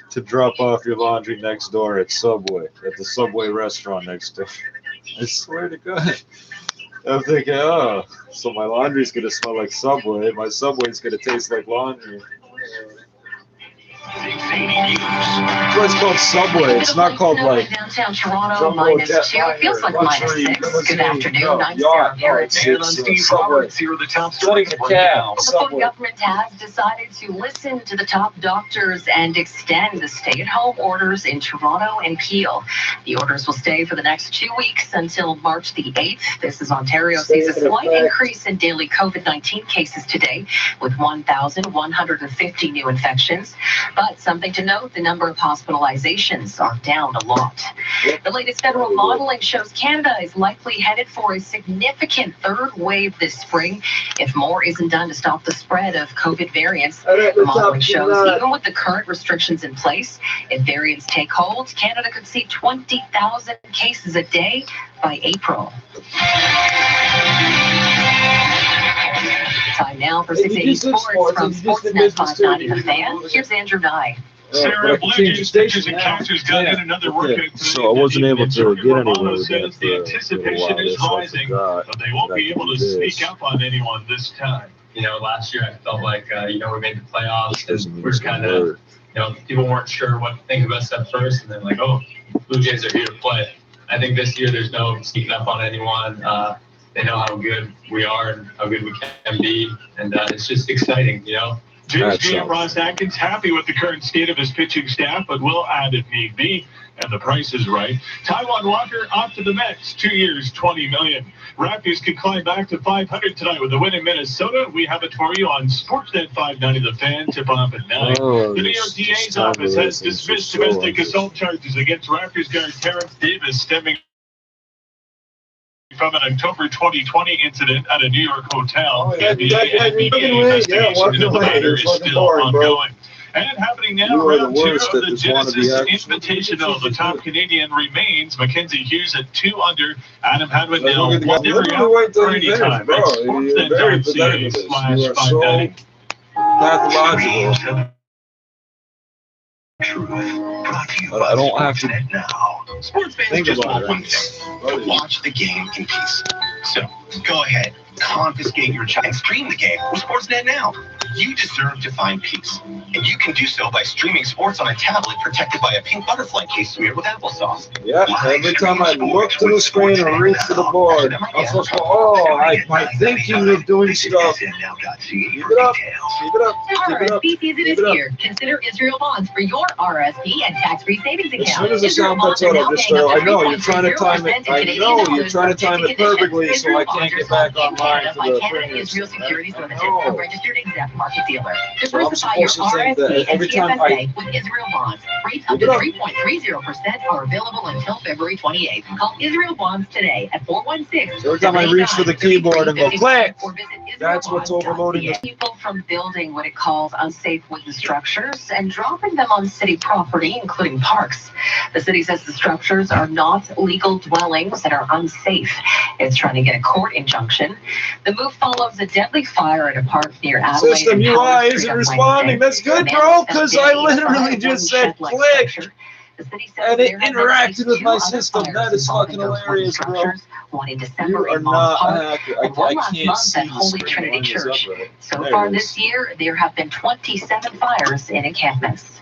to drop off your laundry next door at Subway, at the Subway restaurant next door. I swear to God. I'm thinking, oh, so my laundry's gonna smell like Subway. My Subway's gonna taste like laundry. That's why it's called Subway. It's not called like downtown Toronto, -2. Feels like -6. Good afternoon. I'm Sarah Garrett. And Steve Roberts here, the top stories right now. The government has decided to listen to the top doctors and extend the stay-at-home orders in Toronto and Peel. The orders will stay for the next 2 weeks until March the 8th. This is Ontario sees a slight increase in daily COVID-19 cases today, with 1,150 new infections. But something to note, the number of hospitalizations are down a lot. The latest federal modeling shows Canada is likely headed for a significant third wave this spring if more isn't done to stop the spread of COVID variants. The modeling shows even with the current restrictions in place, if variants take hold, Canada could see 20,000 cases a day by April. Time now for 680 Sports from Sportsnet 590 The Fan. Here's Andrew Nye. Sarah, Blue Jays pitchers and catchers got in another workout today. So I wasn't able to get anywhere with that the anticipation is rising, but they won't be able to sneak up on anyone this time. You know, last year I felt like, we made the playoffs, and we're kind of, people weren't sure what to think of us at first, and then like, oh, Blue Jays are here to play. I think this year there's no sneaking up on anyone. They know how good we are and how good we can be, and it's just exciting, James GM Ross Atkins happy with the current state of his pitching staff, but will add if need be, and the price is right. Taiwan Walker off to the Mets, 2 years, $20 million. Raptors can climb back to 500 tonight with a win in Minnesota. We have it for you on Sportsnet 590 The Fan, tip off at 9. The New York DA's office has dismissed domestic assault charges against Raptors guard Terrence Davis, stemming from an October 2020 incident at a New York hotel. The NBA investigation into the matter is still ongoing. And happening now, round 2 of the Genesis Invitational. The top Canadian remains Mackenzie Hughes at 2 under. Adam Hadwin now 1 out for any time. Sportsnet.ca/590. Pathological. But I don't have to Sports fans just want one thing: watch the game in peace. So go ahead, confiscate your child and stream the game with Sportsnet now. You deserve to find peace, and you can do so by streaming sports on a tablet protected by a pink butterfly case smeared with applesauce. Yeah, every time I look to the screen or reach to the board, I'm supposed to go, my thinking of doing stuff. Keep it up, keep it up, keep it up. RSP season is here. Consider Israel Bonds for your RSP and tax-free savings account. As soon as the sound cuts out, I just go, I know, you're trying to time it, I know, you're trying to time it perfectly so I can't get back online for the premiums. Securities Limited, a registered exempt market dealer. So I'm Diversify your supposed to think that RSP and every time TFSA with Israel Bonds. Rates up to 3.30% are available until February 28th. Call Israel Bonds today at 416. Every time I reach for the keyboard and go click, that's what's overloading it. People from building what it calls unsafe wooden structures and dropping them on city property, including parks. The city says the structures are not legal dwellings that are unsafe. It's trying to get a court injunction. The move follows a deadly fire at a park near Adelaide. System UI isn't responding. That's good, bro, because I literally just said click. And it interacted with my system. That is fucking hilarious, bro. You are not a hacker. I can't see the Holy screen Trinity on this Church. upgrade. So far this year, there have been 27 fires in encampments.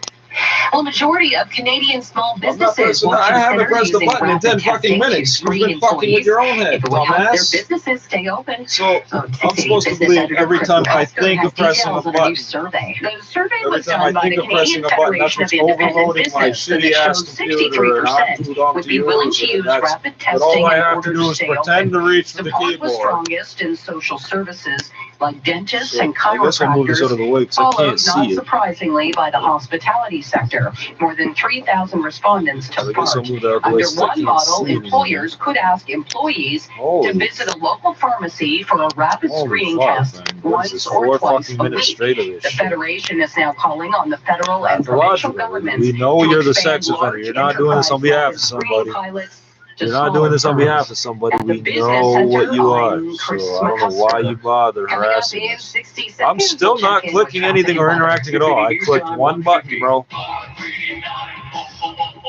Well, majority of Canadian small businesses will I haven't consider pressed the using button in rapid 10 fucking testing to minutes. You've screen been fucking with employees your own head, if it would help their dumbass. businesses stay open. So I'm supposed to Business believe editor every time I Chris think of pressing a details of the new button. survey. The survey Every was time done I by think the of pressing Canadian a button, that's Federation of what's Independent overloading my Business, and it shitty showed ass computer, and I'm too 63% dumb would to be willing use to it. use That's rapid but testing all I in have order to do to is stay pretend open. to reach for the Support was keyboard. strongest in social services like dentists So and I guess I'll move this out chiropractors, of the way because I followed can't not see it. surprisingly by the hospitality sector. More than 3,000 respondents I took guess I'll part. move that out of the way Under since I one can't model, see it. employers could ask employees to visit a local pharmacy for a rapid screening test once or twice a week. The Federation is now calling on the federal and provincial governments. We know to you're the expand sex offender. large You're not doing this on behalf of somebody. You're not doing this on behalf of somebody. We know what you are. So I don't know why you bother harassing us. I'm still not clicking anything or interacting at all. I clicked one button, bro.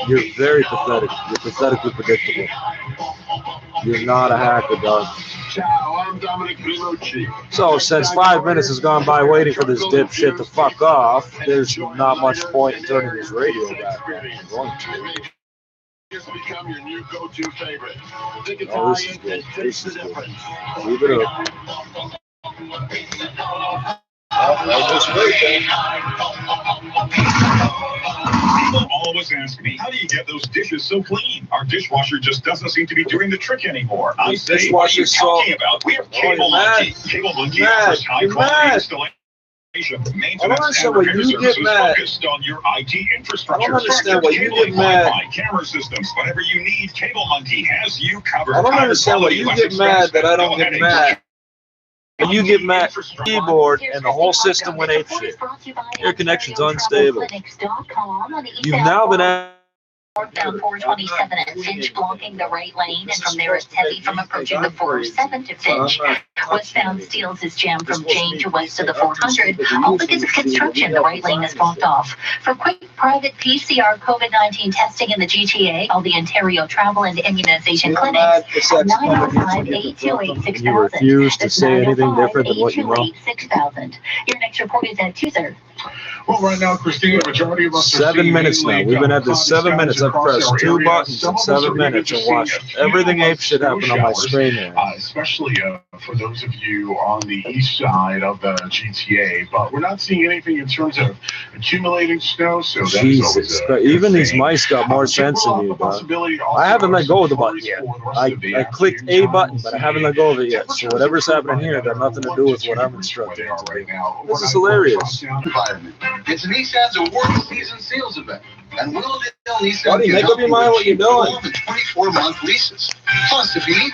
You're very pathetic. You're pathetically predictable. You're not a hacker, dog. So since 5 minutes has gone by waiting for this dipshit to fuck off, there's not much point in turning this radio back on. I'm going to. Become your new go-to favorite. Think Oh, this is Italian good. and taste the difference. Leave it up. People always ask me, how do you get those dishes so clean? Our dishwasher just doesn't seem to be doing the trick anymore. I say, what are you talking about? We have Cable Monkey. Cable Monkey offers high-quality installation. I don't understand why you get mad. Focused on your IT infrastructure. I don't understand why you get mad. Wi-Fi, camera systems, whatever you need, Cable Monkey has you covered. I don't understand why you get mad that I don't get mad. And you get mad keyboard and the whole system went apeshit. Your connection's unstable. You've now been Northbound 427 at Finch, blocking the right lane, and from there it's heavy from approaching the 407 to Finch. Westbound Steeles is jammed from Jane to west of the 400. All because of construction, the right lane is blocked off. For quick private PCR COVID-19 testing in the GTA, call the Ontario Travel and Immunization Clinics at 905-828-6000. You refuse to say anything different than what you know. 828-6000. Your next report is at 2:30. Well, right now, Christine, the majority of us are 7 minutes now. We've been at this 7 minutes. I've pressed 2 buttons in 7 minutes and watched everything ape shit happen on my screen here. Especially for those of you on the east side of the GTA, but we're not seeing anything in terms of accumulating snow. So that Jesus Christ. Even these mice got more sense than you, dog. I haven't let go of the button yet. I clicked a button, but I haven't let go of it yet. So whatever's happening here got nothing to do with what I'm instructing to do. This is hilarious. It's Nissan's award season sales event. And Willow Nissan Buddy, make up your mind what you're doing. 24-month leases. Plus, if you need